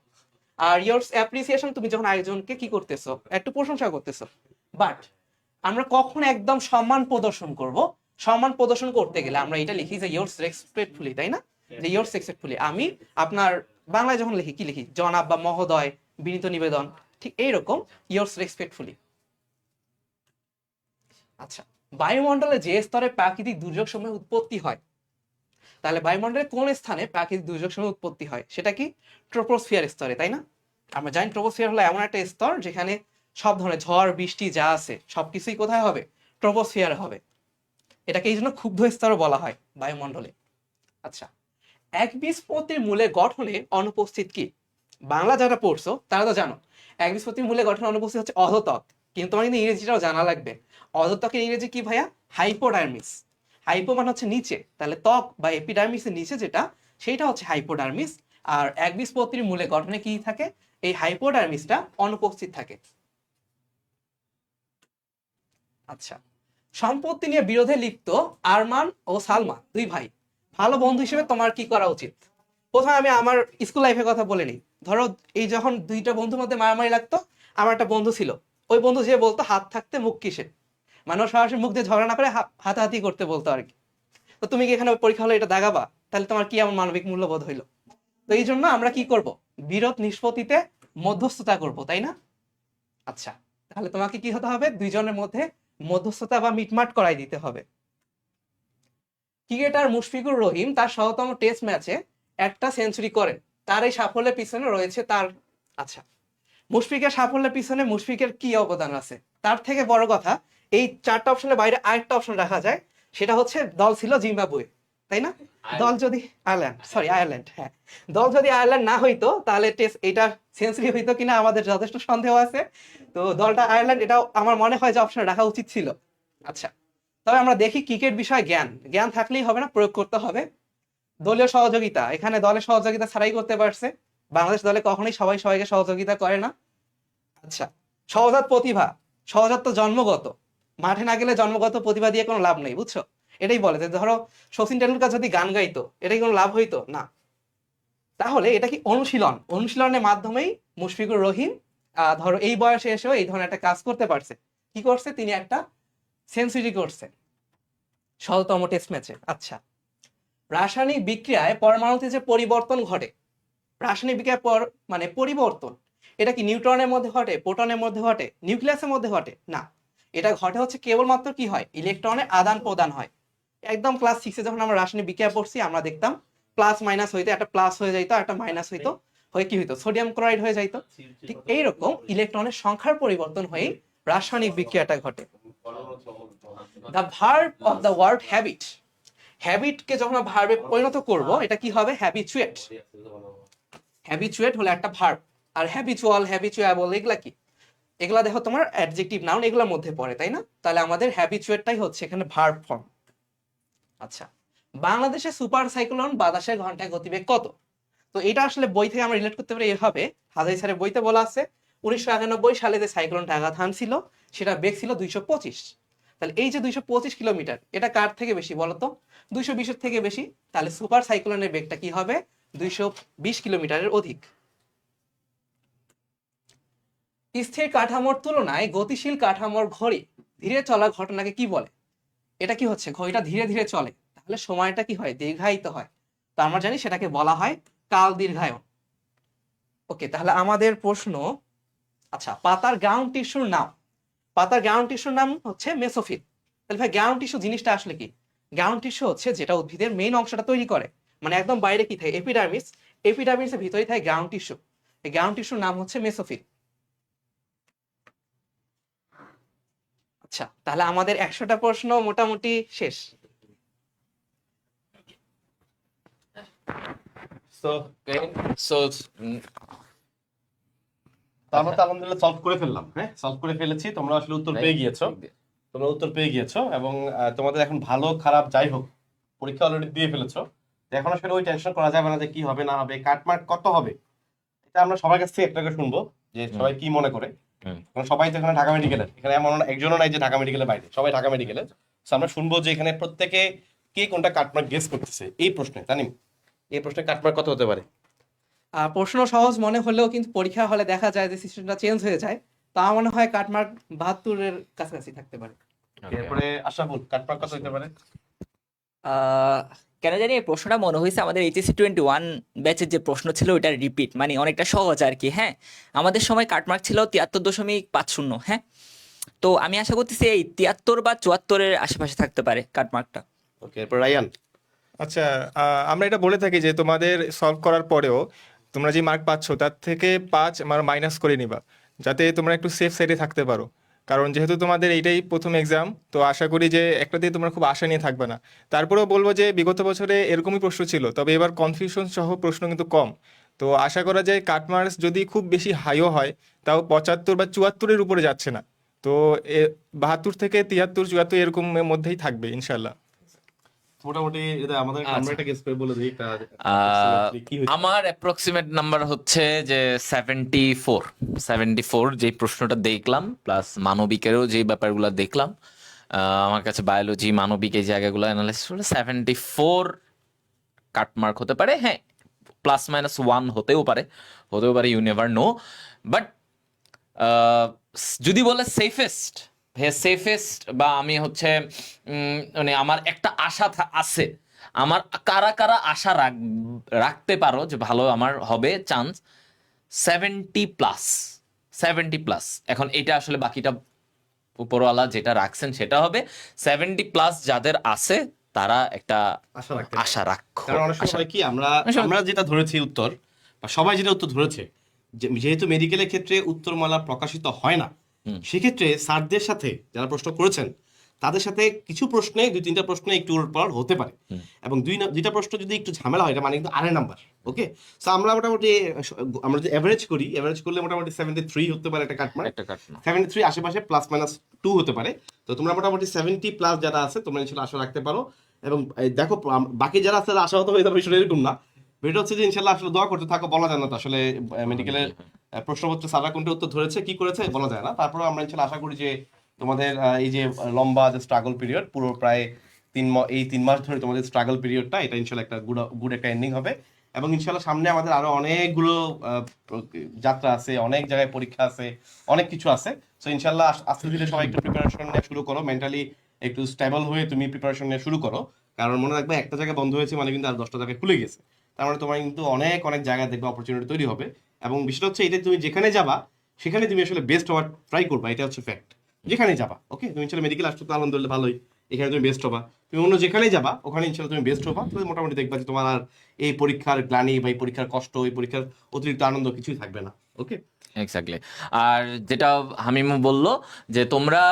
আর ইয়ার্স অ্যাপ্রিসিয়েশন তুমি যখন আরেকজনকে কি করতেছো, একটু প্রশংসা করতেছো। বাট আমরা কখন একদম সম্মান প্রদর্শন করব? সম্মান প্রদর্শন করতে গেলে আমরা এটা লিখি যে ইয়ার্স রেসপেক্টফুলি, তাই না? যে ইয়ার্স রেসপেক্টফুলি, আমি আপনার বাংলায় যখন লিখি কি লিখি, জনাব বা মহোদয়, বিনীত নিবেদন, ঠিক এইরকম ইয়ার্স রেসপেক্টফুলি। আচ্ছা, বায়ুমণ্ডলে যে স্তরে প্রাকৃতিক দুর্যোগ সমূহ উৎপত্তি হয়, তাহলে বায়ুমণ্ডলের কোন স্থানে প্রাকৃতিক দুর্যোগ সমূহ উৎপত্তি হয়, সেটা কি ট্রোপোস্ফিয়ার স্তরে, তাই না? আমরা জানি ট্রোপোস্ফিয়ার হলো এমন একটা স্তর যেখানে সব ধরনের ঝড় বৃষ্টি যা আছে সবকিছুই কোথায় হবে, ট্রোপোস্ফিয়ারে হবে। এটাকে এই জন্য ক্ষুব্ধ স্তরও বলা হয় বায়ুমণ্ডলে। আচ্ছা, একবীজপত্রীর মূলের গঠনে অনুপস্থিত কি? বাংলা যারা পড়ছো তারা তো জানো একবীজপত্রীর মূলের গঠনে অনুপস্থিত হচ্ছে অধোত্বক, কিন্তু তোমার কিন্তু ইংরেজিটাও জানা লাগবে। অধোত্বকের ইংরেজি কি ভাইয়া? হাইপোডার্মিস। হাইপো মানে হচ্ছে নিচে, তাহলে ত্বক বা এপিডার্মিসের নিচে যেটা, সেইটা হচ্ছে হাইপোডার্মিস। আর একবীজপত্রীর মূলে গঠনে কি থাকে, এই হাইপোডার্মিসটা অনুপস্থিত থাকে। আচ্ছা, সম্পত্তি নিয়ে বিরোধে লিপ্ত আরমান ও সালমান দুই ভাই, ভালো বন্ধু হিসেবে তোমার কি করা উচিত? প্রথমে আমি আমার স্কুল লাইফের কথা বলে নিই। ধরো এই যখন দুইটা বন্ধুর মধ্যে মারামারি লাগতো, আমার একটা বন্ধু ছিল, ওই বন্ধু যে বলতো হাত থাকতে মুখ কিসে, মানে সরাসরি মুখ দিয়ে ঝগড়া না করে হাতাহাতি করতে বলতো আর কি। তো তুমি কি এখানে পরীক্ষা হলে এটা দাগাবা? তাহলে তোমার কি এমন মানবিক মূল্যবোধ হইলো? তো এই জন্য আমরা কি করব, বিরোধ নিষ্পত্তিতে মধ্যস্থতা করব, তাই না? আচ্ছা, তাহলে তোমাকে কি হতে হবে, দুইজনের মধ্যে মধ্যস্থতা বা মিটমাট করাই দিতে হবে। ক্রিকেটার মুশফিকুর রহিম তার 100তম টেস্ট ম্যাচে একটা সেঞ্চুরি করেন, তার এই সাফল্যের পিছনে রয়েছে তার, আচ্ছা মুশফিকের সাফল্যের পিছনে মুশফিকের কি অবদান আছে? তার থেকে বড় কথা, এই 4টা অপশনের বাইরে আরেকটা অপশন রাখা যায়, সেটা হচ্ছে দল ছিল জিম্বাবুয়ে, তাই না? দল যদি আয়ারল্যান্ড, হ্যাঁ, দল যদি আয়ারল্যান্ড না হইতো তাহলে টেস্ট এটা সেঞ্চুরি হইতো কিনা আমাদের যথেষ্ট সন্দেহ আছে। তো দলটা আয়ারল্যান্ড, এটাও আমার মনে হয় যে অপশন রাখা উচিত ছিল। আচ্ছা, তবে আমরা দেখি ক্রিকেট বিষয়ে জ্ঞান থাকলেই হবে না, প্রয়োগ করতে হবে। দলীয় সহযোগিতা, এখানে দলের সহযোগিতা ছাড়াই করতে পারছে। বাংলাদেশ দলে কখনোই সবাই সবাইকে সহযোগিতা করে না। আচ্ছা, সহজাত প্রতিভা, সহজাত তো জন্মগত, মাঠে না গেলে জন্মগত প্রতিভা দিয়ে কোনো লাভ নেই, বুঝছো? এটাই বলে যে ধরো শচীন টেন্ডুলকার যদি গান গাইতো, এটা কি কোনো লাভ হইতো না? তাহলে এটা কি অনুশীলনের মাধ্যমেই মুশফিকুর রহিম ধরো এই বয়সে এসেও এই ধরনের একটা কাজ করতে পারছে। কি করছে, তিনি একটা সেঞ্চুরি করছে শততম টেস্ট ম্যাচে। আচ্ছা, রাসায়নিক বিক্রিয়ায় পরমাণুতে যে পরিবর্তন ঘটে, রাসায়নিক বিক্রিয়ার পর মানে পরিবর্তন, এটা কি নিউট্রনের মধ্যে ঘটে, প্রোটনের মধ্যে ঘটে, নিউক্লিয়াসের মধ্যে ঘটে? না, এটা ঘটে হচ্ছে কেবলমাত্র কি হয়, ইলেকট্রনের আদান প্রদান হয়। একদম ক্লাস 6-এ যখন আমরা রাসায়নিক বিক্রিয়া পড়ছি আমরা দেখতাম প্লাস মাইনাস হইতো, একটা প্লাস হয়ে যাইতো, একটা মাইনাস হইতো, হয়ে কি হইতো, সোডিয়াম ক্লোরাইড হয়ে যাইতো। ঠিক এইরকম ইলেকট্রনের সংখ্যার পরিবর্তন হয়ে রাসায়নিক বিক্রিয়াটা ঘটে। The verb of the word habit, হ্যাবিটকে যখন ভার্বে পরিণত করব এটা কি হবে, হ্যাবিচুয়েট। হ্যাবিচুয়েট হলো একটা ভার্ব, আর হ্যাবিচুয়াল, হ্যাবিচুয়াবল এগুলা কি, এগুলা দেখো তোমার অ্যাডজেক্টিভ নাউন এগুলোর মধ্যে পড়ে, তাই না? তাহলে আমাদের হ্যাবিচুয়েটটাই হচ্ছে এখানে ভার্ব ফর্ম। আচ্ছা, বাংলাদেশে সুপার সাইক্লোন বাতাসের ঘন্টায় গতিবেগ কত? তো এটা আসলে বই থেকে আমরা রিলেট করতে পারি এভাবে, হাজারি স্যারের বইতে বলা আছে 1991 সালে যে সাইক্লোনটা আঘাত হানছিল সেটা বেগ ছিল 225। তাহলে এই যে 225 কিলোমিটার, এটা কার থেকে বেশি বলতো, 220 থেকে বেশি। তাহলে সুপার সাইক্লোনের বেগটা কি হবে, 220 কিলোমিটারের অধিক। স্থির কাঠামোর তুলনায় গতিশীল কাঠামোর ঘড়ি ধীরে চলা ঘটনাকে কি বলে? এটা কি হচ্ছে, ঘড়িটা ধীরে ধীরে চলে, তাহলে সময়টা কি হয়, দীর্ঘায়িত হয়। তো আমরা জানি সেটাকে বলা হয় কাল দীর্ঘায়ন। ওকে, তাহলে আমাদের প্রশ্ন, আচ্ছা, পাতার গ্রাউন্ড টিস্যুর নাম, পাতার গ্রাউন্ড টিস্যুর নাম হচ্ছে মেসোফিল। তাহলে ভাই গ্রাউন্ড টিস্যু জিনিসটা আসলে কি? গ্রাউন্ড টিস্যু হচ্ছে যেটা উদ্ভিদের মেইন অংশটা তৈরি করে, মানে একদম বাইরে কি থাকে, এপিডার্মিস, এপিডার্মিসের ভিতরে থাকে গ্রাউন্ড টিস্যু। এই গ্রাউন্ড টিস্যুর নাম হচ্ছে মেসোফিল। আচ্ছা, তাহলে আমাদের 100টা প্রশ্ন মোটামুটি শেষ। তো সো আমরা তো আলহামদুলিল্লাহ সলভ করে ফেললাম, হ্যাঁ সলভ করে ফেলেছি, তোমরা আসলে উত্তর পেয়ে গিয়েছো, তোমরা উত্তর পেয়ে গিয়েছো এবং তোমাদের এখন ভালো খারাপ যাই হোক পরীক্ষা অলরেডি দিয়ে ফেলেছো। তো এখন আসলে ওই টেনশন করা যাবে না যে কি হবে না হবে, কাটমার্ক কত হবে, এটা আমরা সবার কাছ থেকে একটা করে শুনবো যে সবাই কি মনে করে। কারণ সবাই তো এখানে ঢাকা মেডিকেলের, এখানে এমন একজনও নাই যে ঢাকা মেডিকেলের বাইরে, সবাই ঢাকা মেডিকেলের। তো আমরা শুনবো যে এখানে প্রত্যেকে কে কোনটা কাটমার্ক গেস করতেছে এই প্রশ্নে। তানিম, এই প্রশ্নে কাটমার্ক কত হতে পারে? প্রশ্ন সহজ মনে হলেও কিন্তু পরীক্ষা হলে দেখা যায় যে সিস্টেমটা চেঞ্জ হয়ে যায়। তো আমার মনে হয় কাটমার্ক 72-এর কাছাকাছি থাকতে পারে। এরপরে আশরাফুল, কাটমার্ক কত হতে পারে? কেন জানি এই প্রশ্নটা মনে হয়েছে আমাদের এইচএসসি 21 ব্যাচের যে প্রশ্ন ছিল ওইটা রিপিট, মানে অনেকটা সহজ আর কি। হ্যাঁ, আমাদের সময় কাটমার্ক ছিল 73.50। হ্যাঁ, তো আমি আশা করতেছি এই 73 বা 74-এর আশেপাশে থাকতে পারে কাটমার্কটা। ওকে, এরপর রায়ান। আচ্ছা, আমরা এটা বলে থাকি যে তোমাদের সলভ করার পরেও তোমরা যে মার্ক পাচ্ছ তার থেকে 5 মাইনাস করে নিবা, যাতে তোমরা একটু সেফ সাইডে থাকতে পারো। কারণ যেহেতু তোমাদের এইটাই প্রথম এক্সাম, তো আশা করি যে একটা দিয়ে তোমরা খুব আশা নিয়ে থাকবে না। তারপরেও বলবো যে বিগত বছরে এরকমই প্রশ্ন ছিল, তবে এবার কনফিউশন সহ প্রশ্ন কিন্তু কম। তো আশা করা যায় কাটমার্কস যদি খুব বেশি হাইও হয় তাও 75 বা 74-এর উপরে যাচ্ছে না। তো 72 থেকে 73, 74 এরকম মধ্যেই থাকবে ইনশাল্লাহ। মোটামুটি এটা আমাদের আচ্ছা। আমরা একটা গেস করে বলে দিই একটা কি হয়েছে। আমার অ্যাপ্রক্সিমেট নাম্বার হচ্ছে যে 74 যে প্রশ্নটা দেখলাম, প্লাস মানবিকেরও যে ব্যাপারগুলো দেখলাম, আমার কাছে বায়োলজি, মানবিক এই জায়গাগুলো অ্যানালাইসিস করে 74 কাটমার্ক হতে পারে। হ্যাঁ, প্লাস মাইনাস 1 হতেও পারে, ইউ নেভার নো। বাট যদি বলে সেফেস্ট, সেফেস্ট বা আমি হচ্ছে মানে আমার একটা আশা আছে, আমার কারা কারা আশা রাখতে পারো যে ভালো আমার হবে চান্স, 70+। এখন এটা আসলে বাকিটা উপরওয়ালা যেটা রাখছেন সেটা হবে। 70+ যাদের আছে তারা একটা আশা রাখতে পারে। আশা রাখো। কারণ অনেক সময় হয় কি আমরা যেটা ধরেছি উত্তর, বা সবাই যেটা উত্তর ধরেছে, যেহেতু মেডিকেলের ক্ষেত্রে উত্তরমালা প্রকাশিত হয় না, সেক্ষেত্রে স্যারদের সাথে যারা প্রশ্ন করেছেন তাদের সাথে কিছু প্রশ্নে 2-3টা প্রশ্নে একটু উলটপালট হতে পারে, এবং দুইটা প্রশ্ন যদি একটু ঝামেলা হয় এটা মানে কিন্তু আড়াই নাম্বার। ওকে, সো আমরা মোটামুটি আমরা যদি এভারেজ করলে মোটামুটি 73 হতে পারে একটা কাটমার্ক। 73 আশেপাশে প্লাস মাইনাস 2 হতে পারে। তো তোমরা মোটামুটি 70+ যারা আছে তোমরা ইনশাআল্লাহ আশা রাখতে পারো। এবং দেখো বাকি যারা আছে আশাহত হয়ে যাবে বিষয়টা এরকম না, এটা হচ্ছে যে ইনশাআল্লাহ আসলে দোয়া করতে থাকো, বলা যায় না তো আসলে মেডিকেলের প্রশ্নপত্রে সারা কোনটা উত্তর ধরেছে কি করেছে বলা যায় না। তারপরে আমরা ইনশাআল্লাহ আশা করি যে তোমাদের এই যে লম্বা যে স্ট্রাগল পিরিয়ড, পুরো প্রায় 3 মাস ধরে তোমাদের স্ট্রাগল পিরিয়ডটা, এটা ইনশাআল্লাহ একটা গুড একটা এন্ডিং হবে। এবং ইনশাল্লাহ সামনে আমাদের আরো অনেকগুলো যাত্রা আছে, অনেক জায়গায় পরীক্ষা আছে, অনেক কিছু আছে। সো ইনশাল্লাহ আস্তে ধীরে সবাই একটু প্রিপারেশন নেওয়া শুরু করো, মেন্টালি একটু স্টেবল হয়ে তুমি প্রিপারেশন নেওয়া শুরু করো। কারণ মনে রাখবে একটা জায়গায় বন্ধ হয়েছে মানে কিন্তু আর 10টা জায়গায় খুলে গেছে, তার মানে তোমার কিন্তু অনেক অনেক জায়গায় দেখবে অপরচুনিটি তৈরি হবে। এবং বিষয়টা হচ্ছে এটা, তুমি যেখানে যাবা সেখানে তুমি আসলে বেস্ট হওয়ার ট্রাই করবা, এটা হচ্ছে ফ্যাক্ট। যেখানে যাবা, ওকে, তুমি ইনশাল্লাহ মেডিকেল আসছো তো আলহামদুলিল্লাহ ভালোই, এখানে তুমি বেস্ট হবা। তুমি অন্য যেখানেই যাবা ওখানে ইনশাল্লাহ তুমি বেস্ট হবা, তাহলে মোটামুটি দেখবা যে তোমার আর এই পরীক্ষার গ্লানি বা এই পরীক্ষার কষ্ট, এই পরীক্ষার অতিরিক্ত আনন্দ কিছুই থাকবে না। ওকে, এক্স্যাক্টলি। আর যেটা হামিম বলল যে তোমরা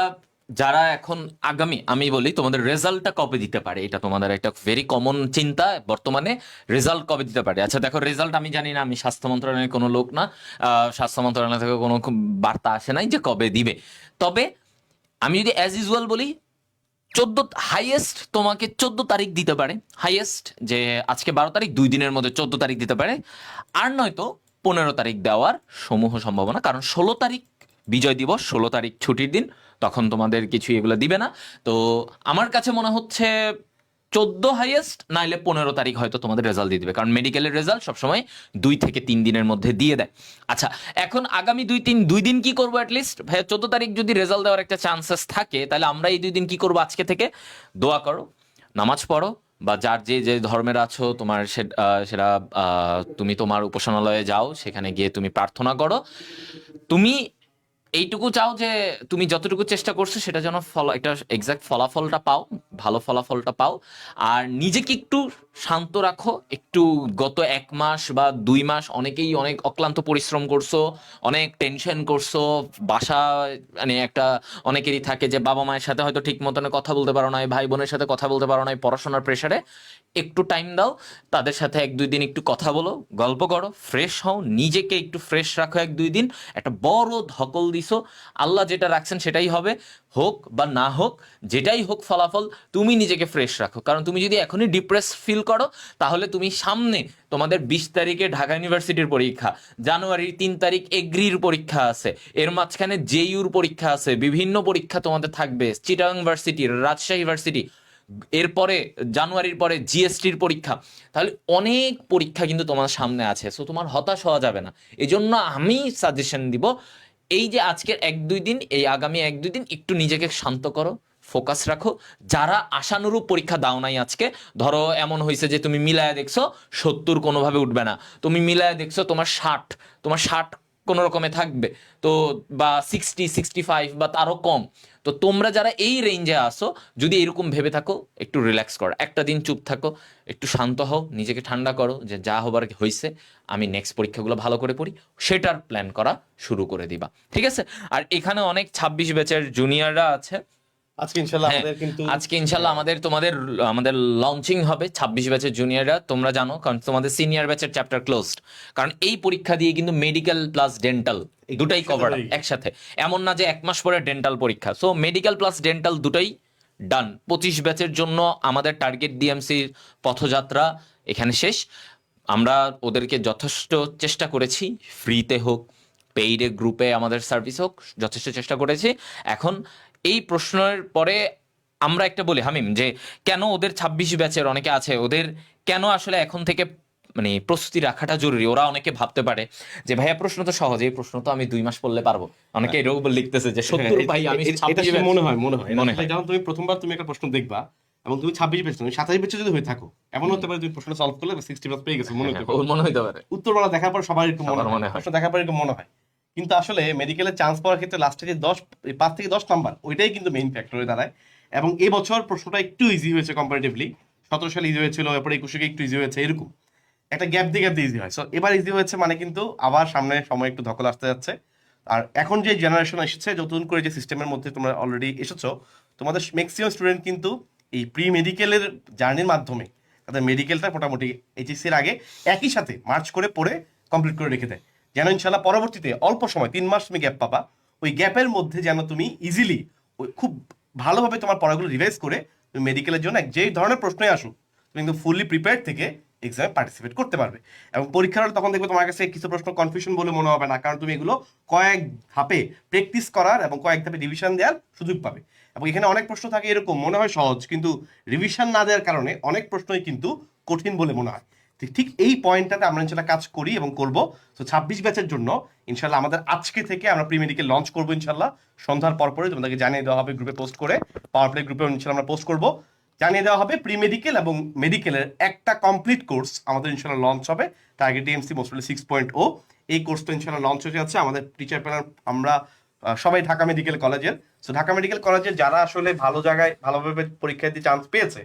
যারা এখন আগামী, আমি বলি তোমাদের রেজাল্টটা কবে দিতে পারে, এটা তোমাদের একটা ভেরি কমন চিন্তা বর্তমানে, রেজাল্ট কবে দিতে পারে। আচ্ছা দেখো, রেজাল্ট আমি জানি না, আমি স্বাস্থ্য মন্ত্রণালয়ের কোনো লোক না, স্বাস্থ্য মন্ত্রণালয় থেকে কোনো বার্তা আসে নাই যে কবে দিবে। তবে আমি যদি অ্যাজ ইউজুয়াল বলি, 14 হাইয়েস্ট তোমাকে 14 তারিখ দিতে পারে, হাইয়েস্ট যে আজকে 12 তারিখ, 2 দিনের মধ্যে 14 তারিখ দিতে পারে। আর নয়তো 15 তারিখ দেওয়ার সমূহ সম্ভাবনা, কারণ 16 তারিখ বিজয় দিবস, 16 তারিখ ছুটির দিন, তখন তোমাদের কিছু এগুলো দিবে না। তো আমার কাছে মনে হচ্ছে 14 হাইয়েস্ট, নাইলে 15 তারিখ হয়তো তোমাদের রেজাল্ট দিয়ে দিবে, কারণ মেডিকেলের রেজাল্ট সবসময় 2 থেকে 3 দিনের মধ্যে দিয়ে দেয়। আচ্ছা, এখন আগামী 2 দিন কি করবো অ্যাটলিস্ট ভাইয়া, 14 তারিখ যদি রেজাল্ট দেওয়ার একটা চান্সেস থাকে, তাহলে আমরা এই 2 দিন কি করবো, আজকে থেকে দোয়া করো, নামাজ পড়ো, বা যার যে যে ধর্মের আছো তোমার সেটা তুমি তোমার উপাসনালয়ে যাও, সেখানে গিয়ে তুমি প্রার্থনা করো। তুমি এইটুকু চাও যে তুমি যতটুকু চেষ্টা করছো সেটা যেন একটা এক্সাক্ট ফলাফলটা পাও, ভালো ফলাফলটা পাও। আর নিজেকে একটু শান্ত রাখো একটু। গত 1 মাস বা 2 মাস অনেকেই অনেক অক্লান্ত পরিশ্রম করছো, অনেক টেনশন করছো, বাসা মানে একটা অনেকেরই থাকে যে বাবা মায়ের সাথে হয়তো ঠিক মতন কথা বলতে পারো না, ভাই বোনের সাথে কথা বলতে পারো না, পড়াশোনার প্রেশারে। একটু টাইম দাও, তাদের সাথে 1-2 দিন একটু কথা বলো, গল্প করো, ফ্রেশ হও, নিজেকে একটু ফ্রেশ রাখো 1-2 দিন। একটা বড় ধকল দিছো, আল্লাহ যেটা রাখছেন সেটাই হবে, হোক বা না হোক, যেটাই হোক ফলাফল, তুমি নিজেকে ফ্রেশ রাখো। কারণ তুমি যদি এখনই ডিপ্রেস ফিল করো, তাহলে তুমি সামনে তোমাদের 20 তারিখে ঢাকা ইউনিভার্সিটির পরীক্ষা, জানুয়ারির 3 তারিখ এগ্রির পরীক্ষা আছে, এর মাঝখানে জেইউর পরীক্ষা আছে, বিভিন্ন পরীক্ষা তোমাদের থাকবে, চিটাগাং ইউনিভার্সিটি, রাজশাহী ইউনিভার্সিটি, এরপরে জানুয়ারির পরে জিএসটির পরীক্ষা। তাহলে অনেক পরীক্ষা কিন্তু তোমার সামনে আছে, সো তোমার হতাশ হওয়া যাবে না। এই জন্য আমি সাজেশন দিব, এই যে আজকের 1-2 দিন, এই আগামী 1-2 দিন একটু নিজেকে শান্ত করো, ফোকাস রাখো। যারা আশানুরূপ পরীক্ষা দাও নাই আজকে, ধরো এমন হয়েছে যে তুমি মিলায়া দেখছো 70 কোনোভাবে উঠবে না, তুমি মিলায়া দেখছো তোমার 60 কোনো রকমে থাকবে, তো বা 60-65 বা তারও কম। তো তোমরা যারা এই রেঞ্জে আসো, যদি এরকম ভেবে থাকো, একটু রিল্যাক্স করো, একটা দিন চুপ থাকো, একটু শান্ত হও, নিজেকে ঠান্ডা করো, যে যা হবার হয়েছে, আমি নেক্সট পরীক্ষাগুলো ভালো করে পড়ি, সেটার প্ল্যান করা শুরু করে দিবা, ঠিক আছে? আর এখানে অনেক 26 ব্যাচের জুনিয়ররা আছে। আজকে ইনশাল্লাহ হ্যাঁ, আমাদের কিন্তু আজকে ইনশাল্লাহ আমাদের লঞ্চিং হবে 26 ব্যাচের জুনিয়ররা, তোমরা জানো, কারণ তোমাদের সিনিয়র ব্যাচের চ্যাপ্টার ক্লোজড। কারণ এই পরীক্ষা দিয়ে কিন্তু মেডিকেল প্লাস ডেন্টাল দুটাই কভার একসাথে, এমন না যে 1 মাস পরে ডেন্টাল পরীক্ষা। সো মেডিকেল প্লাস ডেন্টাল দুটাই ডান। 25 ব্যাচের জন্য আমাদের টার্গেট ডিএমসির পথযাত্রা এখানে শেষ। আমরা ওদেরকে যথেষ্ট চেষ্টা করেছি, ফ্রিতে হোক, পেইডে গ্রুপে আমাদের সার্ভিস হোক, যথেষ্ট চেষ্টা করেছি। এখন এই প্রশ্নের পরে আমরা একটা বলি হামিম, যে কেন ওদের 26 ব্যাচের অনেকে আছে, ওদের কেন আসলে এখন থেকে মানে প্রস্তুতি রাখাটা জরুরি। ওরা অনেকে ভাবতে পারে যে ভাইয়া প্রশ্ন তো সহজ, এই প্রশ্ন তো আমি 2 মাস পড়লে পারবো। অনেকে এরকম লিখতেছে যে 70 ভাই আমি এটা 26 আসলে ব্যাচ। মনে হয় মনে হয়। যেমন তুমি প্রথমবার তুমি একটা প্রশ্ন দেখবা এবং তুমি 26 পেয়েছো, তুমি 27 পেয়েছো যদি হয়ে থাকো, এমন হতে পারে তুমি প্রশ্ন সলভ করলে 60 প্লাস পেয়ে গেছো, মনে হতে পারে। ওর মনে হইতে পারে, উত্তরমালা দেখার পর সবার একটু মনে সবার মনে হয়, হয়। প্রশ্ন দেখার পর একটু মনে হয়। কিন্তু আসলে মেডিকেলে চান্স পাওয়ার ক্ষেত্রে লাস্টে যে 5 থেকে 10 নাম্বার, ওইটাই কিন্তু মেইন ফ্যাক্টর হয়ে দাঁড়ায়। এবং এবছর প্রশ্নটা একটু ইজি হয়েছে কম্পারেটিভলি, 17 সালে ইজি হয়েছিল, এরপরে 21 একটু ইজি হয়েছে, এরকম একটা গ্যাপ দিয়ে ইজি হয়। সো এবার ইজি হয়েছে মানে কিন্তু আবার সামনে সময় একটু ধকল আসতে যাচ্ছে। আর এখন যে জেনারেশন এসেছে, নতুন করে যে সিস্টেমের মধ্যে তোমরা অলরেডি এসেছো, তোমাদের ম্যাক্সিমাম স্টুডেন্ট কিন্তু এই প্রি মেডিকেলের জার্নির মাধ্যমে তাদের মেডিকেলটা মোটামুটি এইচএসসি এর আগে একই সাথে মার্চ করে পড়ে কমপ্লিট করে রেখে দেয়, যেন ইনশাল্লাহ পরবর্তীতে অল্প সময় 3 মাস তুমি গ্যাপ পাবা, ওই গ্যাপের মধ্যে যেন তুমি ইজিলি খুব ভালোভাবে তোমার পড়াগুলো রিভাইজ করে তুমি মেডিকেলের জন্য যেই ধরনের প্রশ্নই আসুক, তুমি কিন্তু ফুললি প্রিপেয়ার্ড থেকে এক্সামে পার্টিসিপেট করতে পারবে। এবং পরীক্ষার হলে তখন দেখবে তোমার কাছে কিছু প্রশ্ন কনফিউশন বলে মনে হবে না, কারণ তুমি এগুলো কয়েক ধাপে প্র্যাকটিস করার এবং কয়েক ধাপে রিভিশন দেওয়ার সুযোগ পাবে। এবং এখানে অনেক প্রশ্ন থাকে এরকম মনে হয় সহজ, কিন্তু রিভিশন না দেওয়ার কারণে অনেক প্রশ্নই কিন্তু কঠিন বলে মনে হয়। ঠিক এই পয়েন্টটাতে আমরা ইনশাল্লাহ কাজ করি এবং করব। তো 26 ব্যাচের জন্য ইনশাল্লাহ আমাদের আজকে থেকে আমরা প্রি মেডিকেল লঞ্চ করবো ইনশাল্লাহ। সন্ধ্যার পরে তোমাদেরকে জানিয়ে দেওয়া হবে গ্রুপে পোস্ট করে, পাওয়ার প্লে গ্রুপে ইনশাল্লাহ আমরা পোস্ট করব, জানিয়ে দেওয়া হবে প্রি মেডিকেল এবং মেডিকেলের একটা কমপ্লিট কোর্স আমাদের ইনশাল্লাহ লঞ্চ হবে, টার্গেট ডিএমসি মোস্টলি 6.0। এই কোর্সটা ইনশাল্লাহ লঞ্চ হয়ে যাচ্ছে। আমাদের টিচার প্যানেল আমরা সবাই ঢাকা মেডিকেল কলেজের। সো ঢাকা মেডিকেল কলেজের যারা আসলে ভালো জায়গায় ভালোভাবে পরীক্ষা দিতে চান্স পেয়েছে,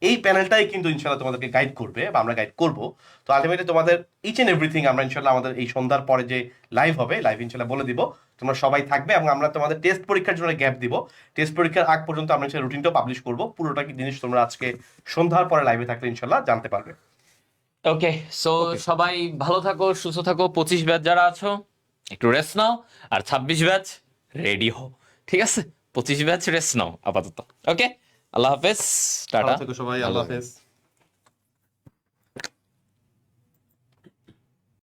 এই প্যানেলটাই কিন্তু ইনশাল্লাহ তোমাদেরকে গাইড করবে বা আমরা গাইড করব। তো আলটিমেটলি তোমাদের ইচ এন্ড এভরিথিং আমরা ইনশাল্লাহ আমাদের এই সন্ধ্যার পরে যে লাইভ হবে, লাইভ ইনশাল্লাহ বলে দিব, তোমরা সবাই থাকবে এবং আমরা তোমাদের টেস্ট পরীক্ষার জন্য গ্যাপ দিব। টেস্ট পরীক্ষার আগ পর্যন্ত আমরা ইনশাল্লাহ রুটিনটাও পাবলিশ করব। পুরোটা কি জিনিস তোমরা আজকে সন্ধ্যার পরে লাইভে থাকলে ইনশাল্লাহ জানতে পারবে। ওকে, সো সবাই ভালো থাকো, সুস্থ থাকো। 25 ব্যাচ যারা আছো একটু রেস্ট নাও, আর 26 ব্যাচ রেডি হও, ঠিক আছে? 25 ব্যাচ রেস্ট নাও আপাতত। ওকে, আল্লাহ হাফেজ, টাটা। ভালো থেকো সবাই, আল্লাহ হাফেজ।